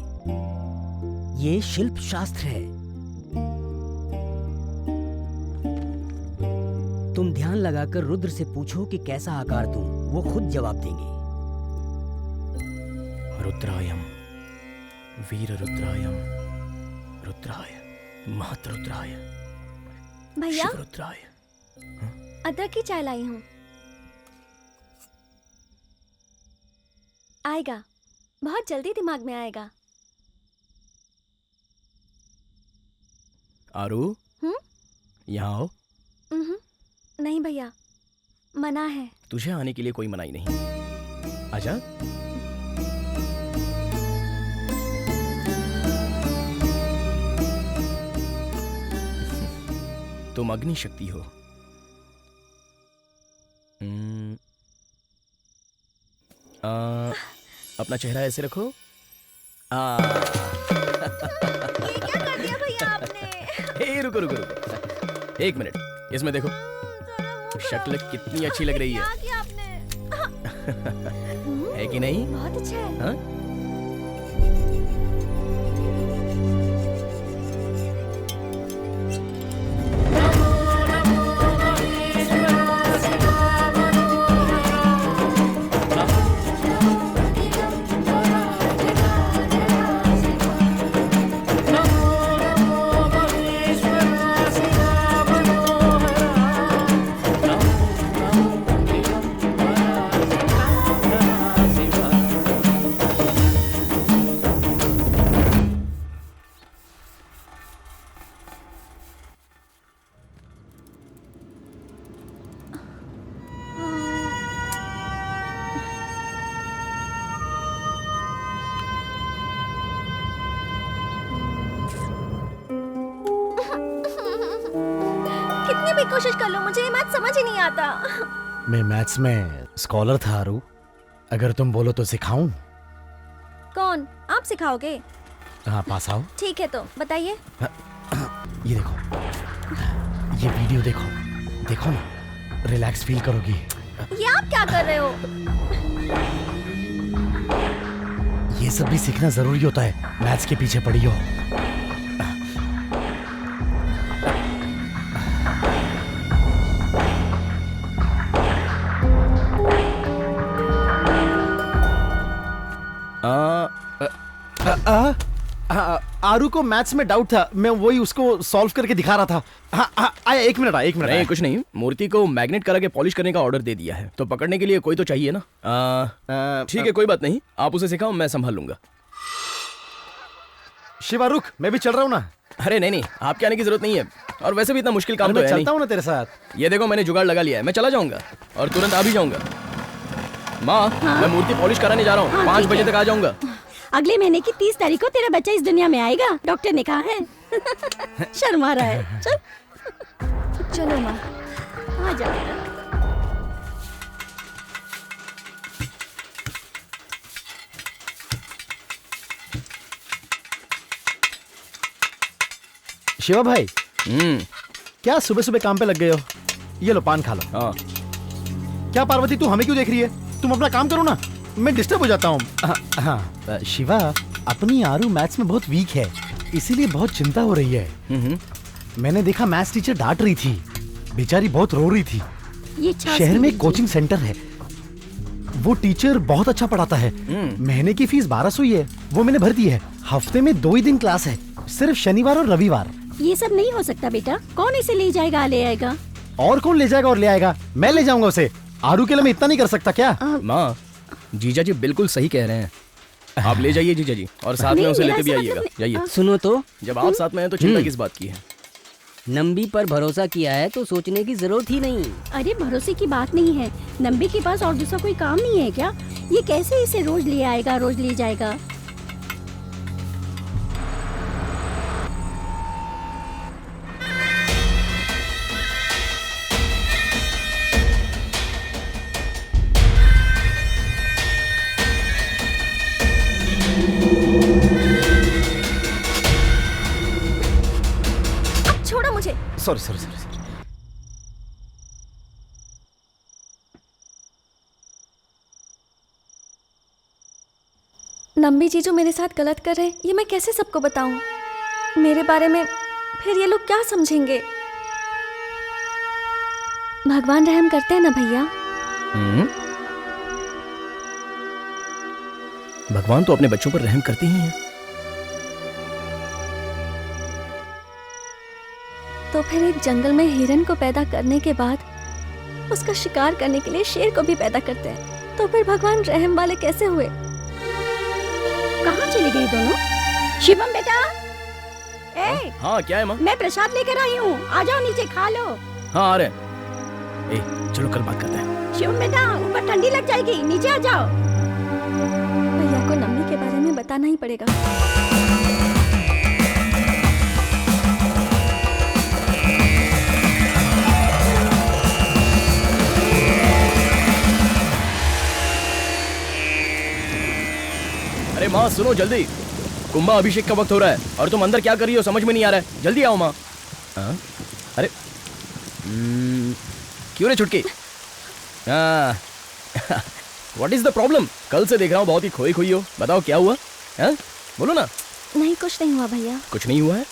ये शिल्प शास्त्र है। तुम ध्यान लगाकर रुद्र से पूछो कि कैसा आकार दूं, वो खुद जवाब देंगे। रुद्रायम, वीर रुद्रायम, रुद्राय, महतरुद्राय, भैया, रुद्राय। अदरक की चाय लाई हूँ। आएगा, बहुत जल्दी दिमाग में आएगा। आरू, यहाँ आओ। नहीं भैया, मना है। तुझे आने के लिए कोई मनाही नहीं। आजा। तुम अग्नि शक्ति हो। अपना चेहरा ऐसे रखो। ये क्या कर दिया भैया आपने? रुको रुको रुको, 1 मिनट, इसमें देखो शक्ल कितनी अच्छी लग रही है। क्या किया आपने? है कि नहीं? बहुत अच्छा है। हाँ? कितनी भी कोशिश कर लो, मुझे ये मैथ समझ ही नहीं आता। मैं मैथ्स में स्कॉलर था आरू, अगर तुम बोलो तो सिखाऊं? कौन? आप सिखाओगे? हाँ, पास आओ। ठीक है, तो बताइए। ये देखो, ये वीडियो देखो, देखो ना, रिलैक्स फील करोगी। ये आप क्या कर रहे हो? ये सब भी सीखना जरूरी होता है, मैथ्स के पीछे पड़ी हो। आरू को मैथ्स में डाउट था, मैं वही उसको सॉल्व करके दिखा रहा था। हाँ, आया, 1 मिनट आया, 1 मिनट। नहीं, कुछ नहीं, मूर्ति को मैग्नेट करा के पॉलिश करने का ऑर्डर दे दिया है, तो पकड़ने के लिए कोई तो चाहिए ना। ठीक है, कोई बात नहीं, आप उसे सिखाओ, मैं संभाल लूंगा। शिवा रुक, मैं भी चल रहा हूँ ना। अरे नहीं नहीं, आपके आने की जरूरत नहीं है, और वैसे भी इतना मुश्किल काम तो है नहीं। चलता हूँ ना तेरे साथ। ये देखो, मैंने जुगाड़ लगा लिया है, मैं चला जाऊंगा और तुरंत आ भी जाऊंगा। माँ, मैं मूर्ति पॉलिश कराने जा रहा हूँ, 5 बजे तक आ जाऊंगा। अगले महीने की 30 तारीख को तेरा बच्चा इस दुनिया में आएगा, डॉक्टर ने कहा है। शर्मा रहा है। चलो माँ, आ जाओ। शिवा भाई, क्या सुबह सुबह काम पे लग गए हो? ये लो, पान खा लो। हाँ। क्या पार्वती, तू हमें क्यों देख रही है? तुम अपना काम करो ना, मैं डिस्टर्ब हो जाता हूँ। हाँ, शिवा, अपनी आरू मैथ्स में बहुत वीक है, इसीलिए बहुत चिंता हो रही है। मैंने देखा मैथ्स टीचर डांट रही थी, बेचारी बहुत रो रही थी। ये शहर में एक कोचिंग सेंटर है, वो टीचर बहुत अच्छा पढ़ाता है। महीने की फीस 1200 ही है, वो मैंने भर दी है। हफ्ते में 2 ही दिन क्लास है, सिर्फ शनिवार और रविवार। ये सब नहीं हो सकता बेटा, कौन इसे ले जाएगा ले आएगा? और कौन ले जाएगा और ले आएगा? मैं ले जाऊंगा उसे। आरू के लिए मैं इतना नहीं कर सकता क्या? माँ, जीजा जी बिल्कुल सही कह रहे हैं, आप ले जाइए जीजा जी, और साथ में उसे लेते भी आइएगा। जाइए। सुनो तो, जब आप साथ में हैं तो चिंता किस बात की है? नंबी पर भरोसा किया है तो सोचने की जरूरत ही नहीं। अरे भरोसे की बात नहीं है, नंबी के पास और दूसरा कोई काम नहीं है क्या? ये कैसे इसे रोज ले आएगा, रोज ले जाएगा? छोड़ो मुझे। Sorry sorry sorry. Nambi ji जो मेरे साथ गलत कर रहे हैं, ये मैं कैसे सबको बताऊं? मेरे बारे में फिर ये लोग क्या समझेंगे? भगवान रहम करते हैं ना भैया। भगवान तो अपने बच्चों पर रहम करते ही हैं। तो फिर एक जंगल में हिरन को पैदा करने के बाद उसका शिकार करने के लिए शेर को भी पैदा करते हैं, तो फिर भगवान रहम वाले कैसे हुए? कहाँ चले गए दोनों? शिवम बेटा, ए, हाँ क्या है माँ? मैं प्रसाद लेकर आई हूँ, आ जाओ नीचे खा लो। हाँ आ रहे हैं। ए, चलो कल बात करते हैं। शिवम बेटा, ऊपर ठंडी लग जाएगी, नीचे आ जाओ। भैया को नम्मी के बारे में बताना ही पड़ेगा। माँ सुनो जल्दी, कुंभा अभिषेक का वक्त हो रहा है और तुम अंदर क्या कर रही हो समझ में नहीं आ रहा है। जल्दी आओ माँ। हाँ? अरे क्यों रे छुटकी? What is the problem? कल से देख रहा हूँ बहुत ही खोई खोई हो। बताओ क्या हुआ? हाँ? बोलो ना। नहीं कुछ नहीं हुआ भैया। कुछ नहीं हुआ है?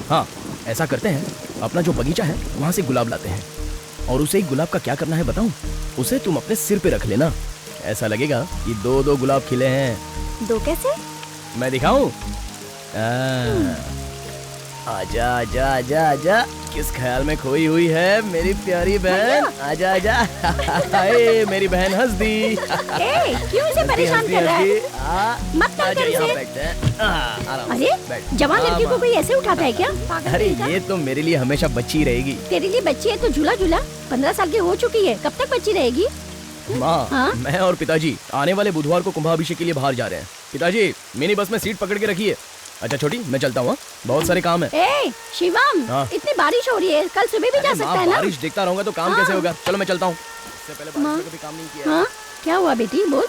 हाँ ऐसा करते हैं, अपना जो बगीचा है वहाँ से गुलाब लाते हैं और उसे एक गुलाब का क्या करना है बताऊं? उसे तुम अपने सिर पे रख लेना, ऐसा लगेगा कि दो दो गुलाब खिले हैं। दो कैसे? मैं दिखाऊं? आजा आजा आजा आजा, किस ख्याल में खोई हुई है मेरी प्यारी बहन? आजा आजा। हाय मेरी बहन हंस दी। क्यों इसे परेशान कर रहा है? मत तंग कर इसे। अरे जवान लड़की को कोई ऐसे उठाता है क्या? अरे ये तो मेरे लिए हमेशा बच्ची रहेगी। तेरे लिए बच्ची है तो झूला झूला। 15 साल की हो चुकी है, कब तक बच्ची रहेगी? माँ मैं और पिताजी आने वाले बुधवार को कुंभाभिषेक के लिए बाहर जा रहे हैं। पिताजी मिनी बस में सीट पकड़ के रखिए। अच्छा छोटी मैं चलता हूँ, बहुत सारे काम है। शिवम इतनी बारिश हो रही है, कल सुबह भी जा सकता है ना? बारिश देखता रहूंगा तो काम कैसे होगा? चलो मैं चलता हूँ। इससे पहले बारिश में कभी काम नहीं किया। हाँ क्या हुआ बेटी बोल।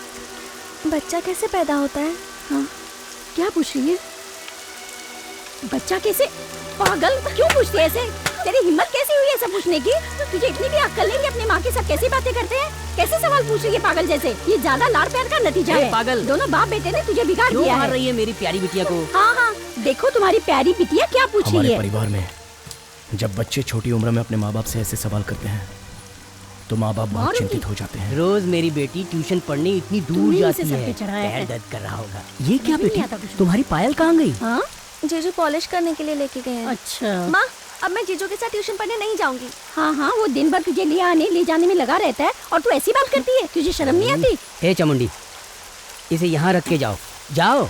बच्चा कैसे पैदा होता है? हाँ क्या पूछ रही है? बच्चा कैसे? पागल क्यों पूछती है ऐसे? तेरी हिम्मत कैसी हुई है सब पूछने की? तुझे इतनी भी अक्ल नहीं कि अपनी माँ के साथ कैसी बातें करते हैं? कैसे सवाल पूछ रही है पागल जैसे? ये ज्यादा लाड़ प्यार का नतीजा है। पागल दोनों बाप बेटे ने तुझे बिगाड़ दिया है। मार रही है मेरी प्यारी बिटिया को? हाँ हाँ देखो तुम्हारी प्यारी बिटिया क्या पूछ रही है। हमारे परिवार में जब बच्चे छोटी उम्र में अपने माँ बाप से ऐसे सवाल करते हैं तो माँ बाप बहुत चिंतित हो जाते हैं। रोज मेरी बेटी ट्यूशन पढ़ने इतनी दूर जाती है, पैर दर्द कर रहा होगा। ये क्या बेटी, तुम्हारी पायल कहाँ गई? हाँ जीजू पॉलिश करने के लिए लेके गए हैं। अच्छा माँ अब मैं जीजू के साथ ट्यूशन पढ़ने नहीं जाऊंगी। हाँ हाँ वो दिन भर तुझे ले जाने में लगा रहता है और तू ऐसी बात करती है, तुझे शर्म नहीं आती? हे चमुंडी, इसे यहाँ रख के जाओ। जाओ,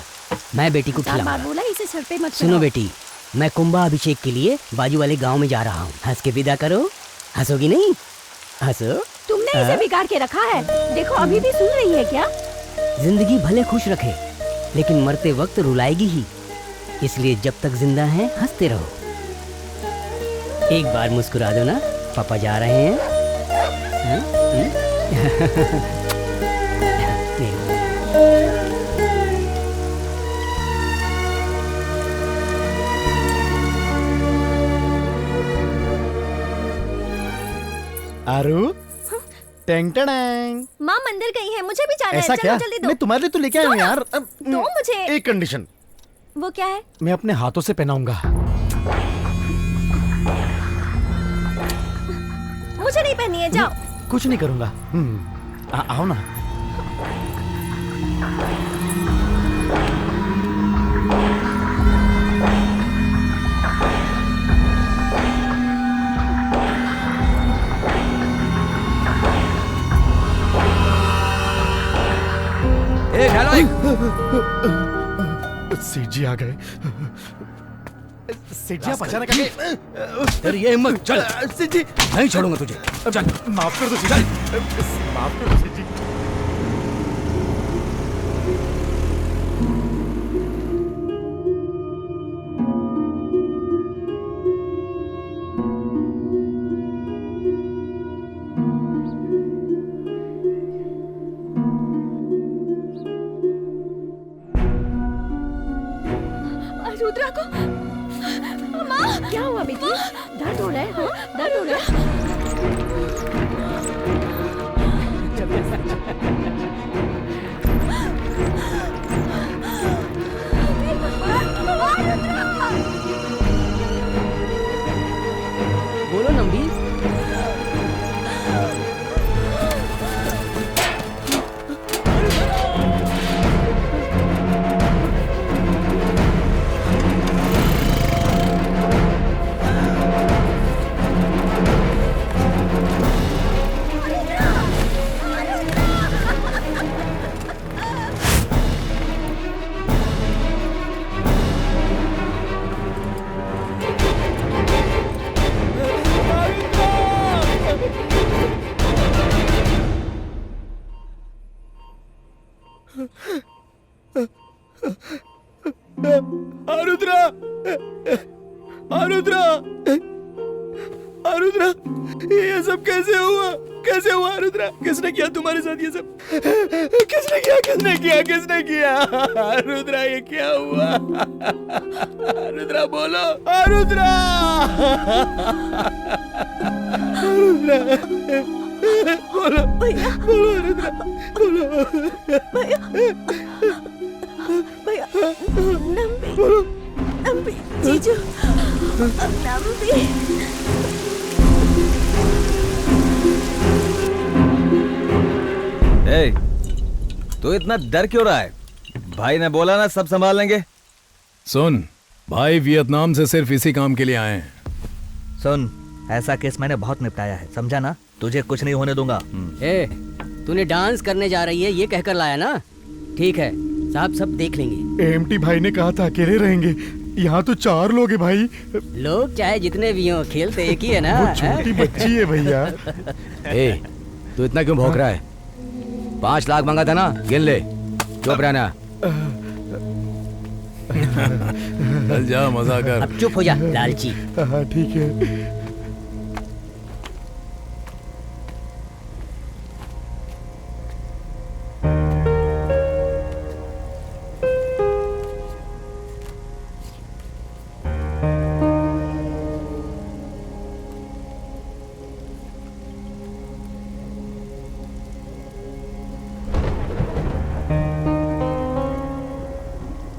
मैं बेटी को बार खिलाऊंगा। बोला इसे सर पे मत सुनो चढ़ाओ। बेटी, मैं कुंभा अभिषेक के लिए बाजू वाले गांव में जा रहा हूँ। हंस के विदा करो। हंसोगी नहीं? हंसो। तुमने इसे बिगाड़ के रखा है। देखो अभी भी सुन रही है क्या? जिंदगी भले खुश रखे लेकिन मरते वक्त रुलाएगी ही, इसलिए जब तक जिंदा है हंसते रहो। एक बार मुस्कुरा दो ना, पापा जा रहे हैं। आरू टेंग टेंग। माँ मंदिर गई है, मुझे भी जाना है। ऐसा चलो क्या? जल्दी दो। मैं तुम्हारे लिए तो लेके आया हूँ यार। दो मुझे। एक कंडीशन। वो क्या है? मैं अपने हाथों से पहनाऊंगा। मुझे नहीं पहनी है, जाओ। कुछ नहीं करूंगा। आओ ना। सेठ जी आ गए। सेठ जी आप अचानक आ गए। तेरी ये हिम्मत, चल। सेठ जी नहीं छोड़ूंगा तुझे। चल माफ कर दो सेठ जी। माफ कर दो सेठ जी। रुद्रा को माँ क्या हुआ बेटी? दर्द हो रहा है? हाँ दर्द हो रहा है। बोलो नंबी। आरुद्रा, आरुद्रा, रुद्रा, ये सब कैसे हुआ? कैसे हुआ रुद्रा? किसने किया तुम्हारे साथ ये सब? किसने किया? किसने किया? किसने किया? रुद्रा, ये क्या हुआ? रुद्रा बोलो, रुद्रा। रुद्रा बोलो, भैया, बोलो रुद्रा, बोलो भैया, भैया, नंबी, नंबी, जीजू, नंबी। ए, तू इतना डर क्यों रहा है? भाई ने बोला ना सब संभाल लेंगे। सुन भाई, वियतनाम से सिर्फ इसी काम के लिए आए हैं। सुन, ऐसा केस मैंने बहुत निपटाया है, समझा ना? तुझे कुछ नहीं होने दूंगा। ए, तूने डांस करने जा रही है ये कहकर लाया ना? ठीक है साहब, सब देख लेंगे। एमटी भाई ने कहा था अकेले रहेंगे, यहाँ तो 4 लोग हैं भाई। लोग चाहे जितने भी हों, खेलते एक ही है ना। वो छोटी बच्ची है भैया। ए, तू इतना क्यों भौंक रहा है? 5 लाख मांगा था ना, गिन ले। चुप रहना। चल जा, मजा कर। अब चुप हो जा लालची। हाँ ठीक है।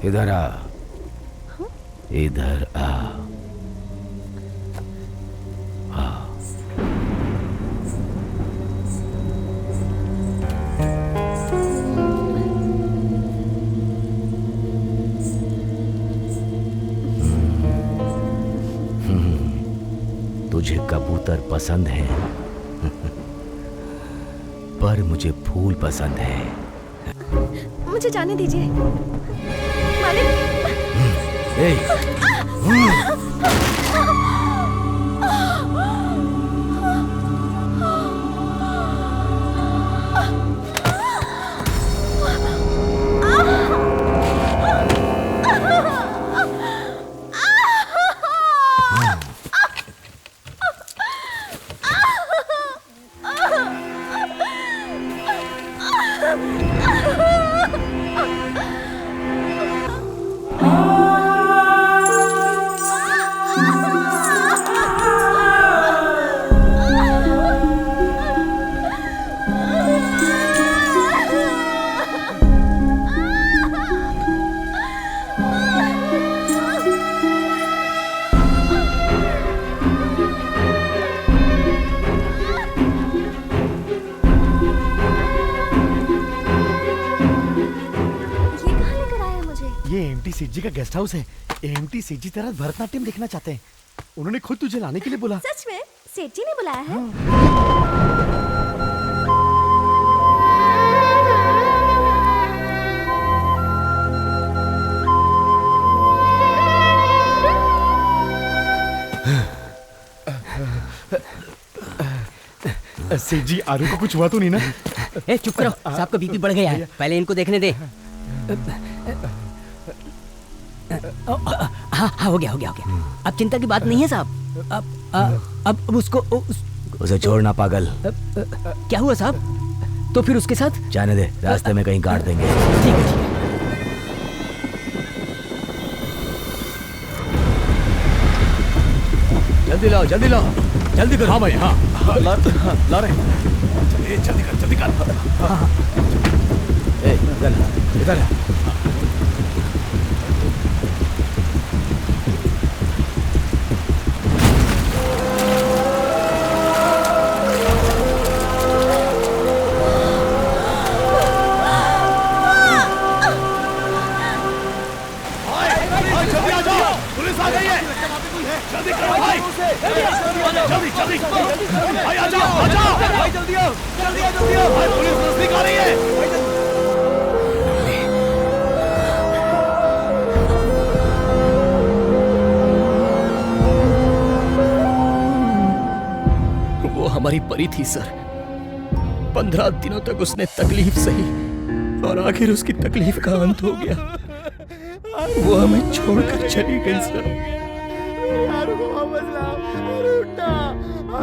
इधर आ, इधर आ, आ। तुझे कबूतर पसंद है पर मुझे फूल पसंद है। मुझे जाने दीजिए मालिक। सेठ जी का गेस्ट हाउस है। एएमटी सेठ जी तेरा भरतनाट्यम देखना चाहते हैं। उन्होंने खुद तुझे लाने के लिए बोला। सच में सेठ जी ने बुलाया है? सेठ जी आरू को कुछ हुआ तो नहीं ना? ए चुप करो, साहब का बीपी बढ़ गया है, पहले इनको देखने दे। हाँ हाँ हो गया हो गया हो गया। अब चिंता की बात नहीं है साहब। अब उसको उसे छोड़ना पागल। क्या हुआ साहब? तो फिर उसके साथ जाने दे, रास्ते में कहीं काट देंगे। ठीक है ठीक है। जल्दी लाओ जल्दी लाओ, जल्दी करो। हाँ भाई हाँ ला रहे। जल्दी कर जल्दी कर। इधर जल्दी करो भाई, जल्दी जल्दी भाई आ जाओ भाई, जल्दी आओ भाई, पुलिस नजदीक आ रही है। वो हमारी परी थी सर। 15 दिनों तक उसने तकलीफ सही और आखिर उसकी तकलीफ का अंत हो गया। वो हमें छोड़कर चली गई सर। आरू को वापस लाओ, आरू उठा। उन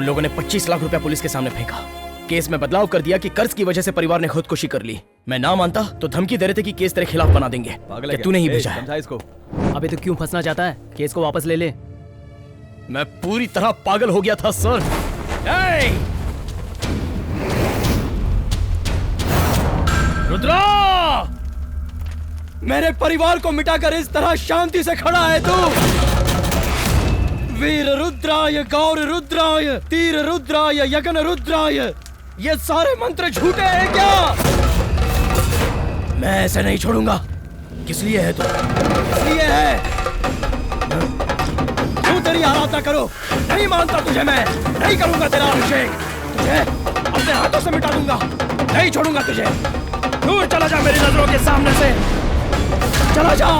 लोगों ने 25 लाख रुपया पुलिस के सामने फेंका। केस में बदलाव कर दिया कि कर्ज की वजह से परिवार ने खुदकुशी कर ली। मैं ना मानता तो धमकी दे रहे थे कि केस तेरे खिलाफ बना देंगे। पागल है क्या? तूने ही भेजा है। समझा इसको। अबे तो क्यों फंसना चाहता है? केस को वापस ले ले। मैं पूरी तरह पागल हो गया था सर। रुद्रा, मेरे परिवार को मिटाकर इस तरह शांति से खड़ा है तू। वीर रुद्राय, गौर रुद्राय, तीर रुद्राय, यज्ञ रुद्राय, ये सारे मंत्र झूठे हैं क्या? मैं ऐसे नहीं छोड़ूंगा। किस लिए है तू? किस लिए है? क्यों तेरी आराधना करो? नहीं मानता तुझे मैं। नहीं करूंगा तेरा अभिषेक। तुझे अपने हाथों से मिटा दूंगा। नहीं छोड़ूंगा तुझे। दूर चला जा मेरी नजरों के सामने से। चला जा,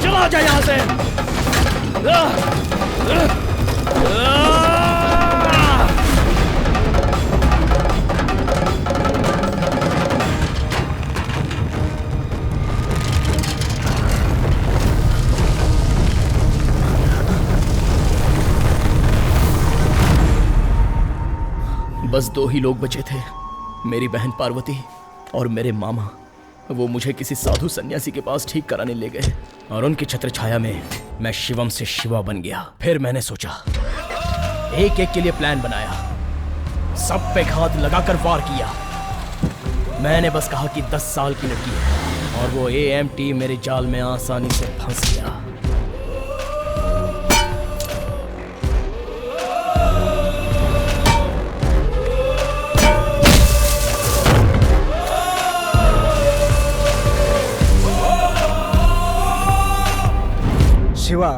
चला जा यहाँ से। बस दो ही लोग बचे थे, मेरी बहन पार्वती और मेरे मामा। वो मुझे किसी साधु सन्यासी के पास ठीक कराने ले गए और उनकी छत्र छाया में मैं शिवम से शिवा बन गया। फिर मैंने सोचा, एक एक के लिए प्लान बनाया, सब पे घात लगाकर वार किया। मैंने बस कहा कि 10 साल की लड़की है और वो AMT मेरे जाल में आसानी से फंस गया। शिवा,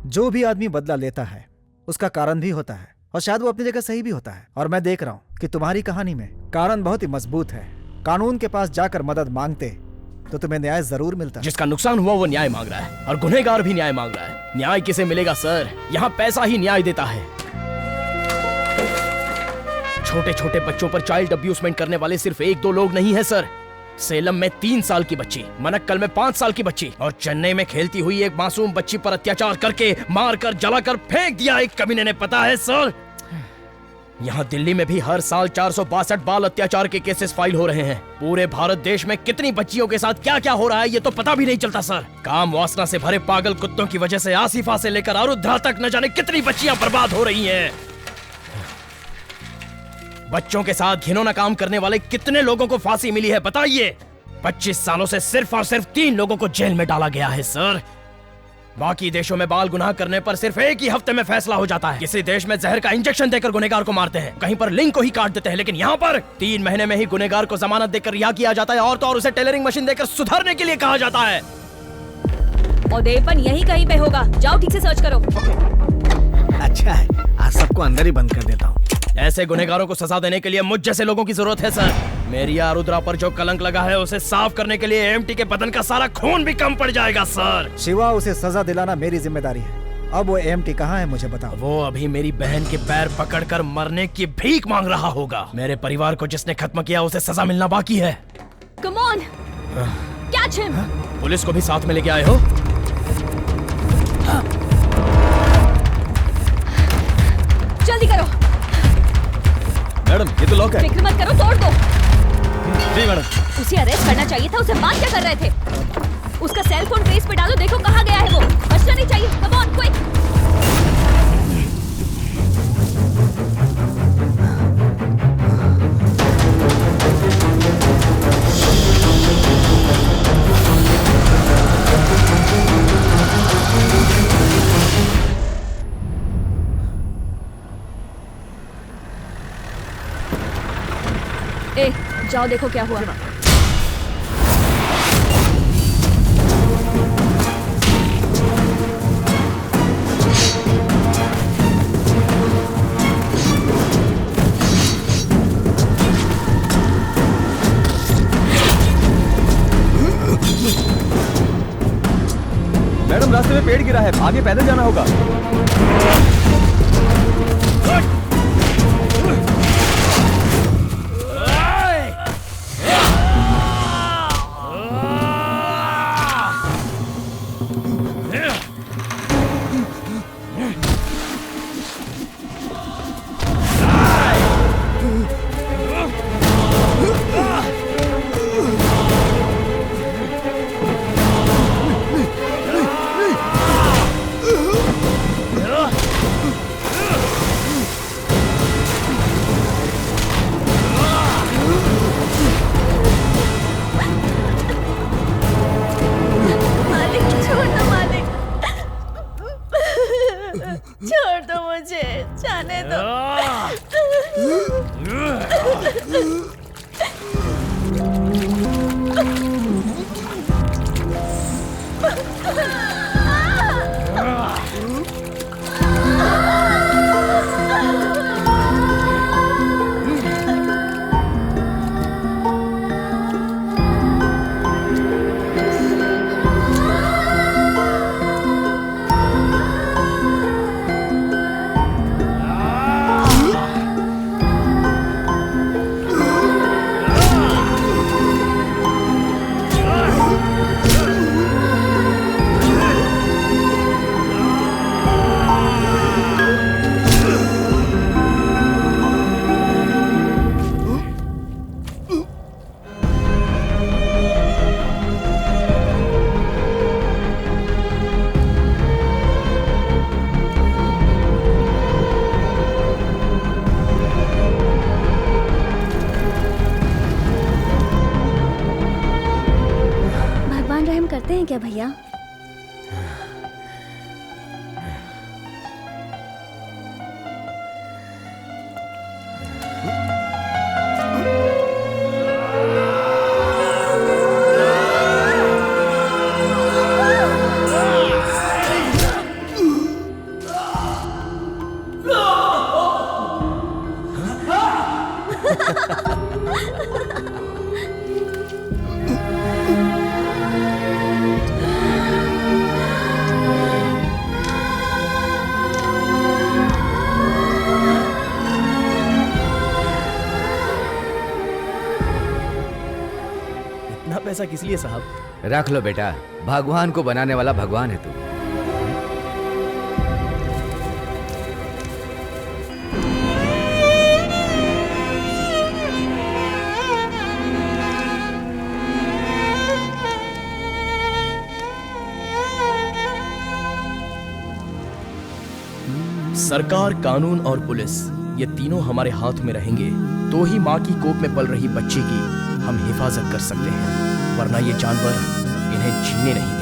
जो भी आदमी बदला लेता है उसका कारण भी होता है और शायद वो अपनी जगह सही भी होता है। और मैं देख रहा हूँ कि तुम्हारी कहानी में कारण बहुत ही मजबूत है। कानून के पास जाकर मदद मांगते तो तुम्हें न्याय जरूर मिलता। जिसका नुकसान हुआ वो न्याय मांग रहा है और गुनहगार भी न्याय मांग रहा है। न्याय किसे मिलेगा सर? यहाँ पैसा ही न्याय देता है। छोटे छोटे बच्चों पर चाइल्ड अब्यूजमेंट करने वाले सिर्फ 1-2 लोग नहीं है सर। सेलम में 3 साल की बच्ची, मनक्कल में 5 साल की बच्ची और चेन्नई में खेलती हुई एक मासूम बच्ची पर अत्याचार करके मारकर जलाकर फेंक दिया एक कमीने ने, पता है सर? यहाँ दिल्ली में भी हर साल 462 बाल अत्याचार के केसेस फाइल हो रहे हैं। पूरे भारत देश में कितनी बच्चियों के साथ क्या क्या हो रहा है ये तो पता भी नहीं चलता सर। काम वासना से भरे पागल कुत्तों की वजह से आसिफा से लेकर आरुद्रा तक न जाने कितनी बच्चियां बर्बाद हो रही हैं। बच्चों के साथ घिनौना काम करने वाले कितने लोगों को फांसी मिली है बताइए? 25 सालों से सिर्फ और सिर्फ 3 लोगों को जेल में डाला गया है सर। बाकी देशों में बाल गुनाह करने पर सिर्फ 1 ही हफ्ते में फैसला हो जाता है। किसी देश में जहर का इंजेक्शन देकर गुनहगार को मारते हैं, कहीं पर लिंग को ही काट देते हैं, लेकिन यहाँ पर 3 महीने में ही गुनहगार को जमानत देकर रिहा किया जाता है और तो और उसे टेलरिंग मशीन देकर सुधारने के लिए कहा जाता है। उदयपन यही कहीं पे होगा, जाओ ठीक से सर्च करो। अच्छा है, आज सबको अंदर ही बंद कर देता हूँ। ऐसे गुनहगारों को सजा देने के लिए मुझ जैसे लोगों की जरूरत है सर। मेरी आरुद्रा पर जो कलंक लगा है उसे साफ करने के लिए AMT के बदन का सारा खून भी कम पड़ जाएगा सर। शिवा, उसे सजा दिलाना मेरी जिम्मेदारी है अब वो एएमटी कहाँ है मुझे बताओ। वो अभी मेरी बहन के पैर पकड़कर मरने की भीख मांग रहा होगा। मेरे परिवार को जिसने खत्म किया उसे सजा मिलना बाकी है। Come on, catch him. Police को भी साथ में लेके आए हो? जल्दी करो। मैडम ये तो लॉक है। फिक्र मत करो, तोड़ दो। जी मैडम। उसे अरेस्ट करना चाहिए था, उसे बात क्या कर रहे थे? उसका सेल फोन ट्रेस पे डालो, देखो कहाँ गया है वो। बचना नहीं चाहिए। Come on quick. ए, जाओ देखो क्या हुआ। मैडम रास्ते में पेड़ गिरा है, आगे पैदल जाना होगा। छोड़ दो मुझे, जाने दो। करते हैं क्या भैया? पैसा किस लिए साहब? रख लो बेटा, भगवान को बनाने वाला भगवान है तू। सरकार, कानून और पुलिस, ये तीनों हमारे हाथ में रहेंगे तो ही माँ की कोख में पल रही बच्ची की हम हिफाजत कर सकते हैं, वरना ये जानवर इन्हें जीने नहीं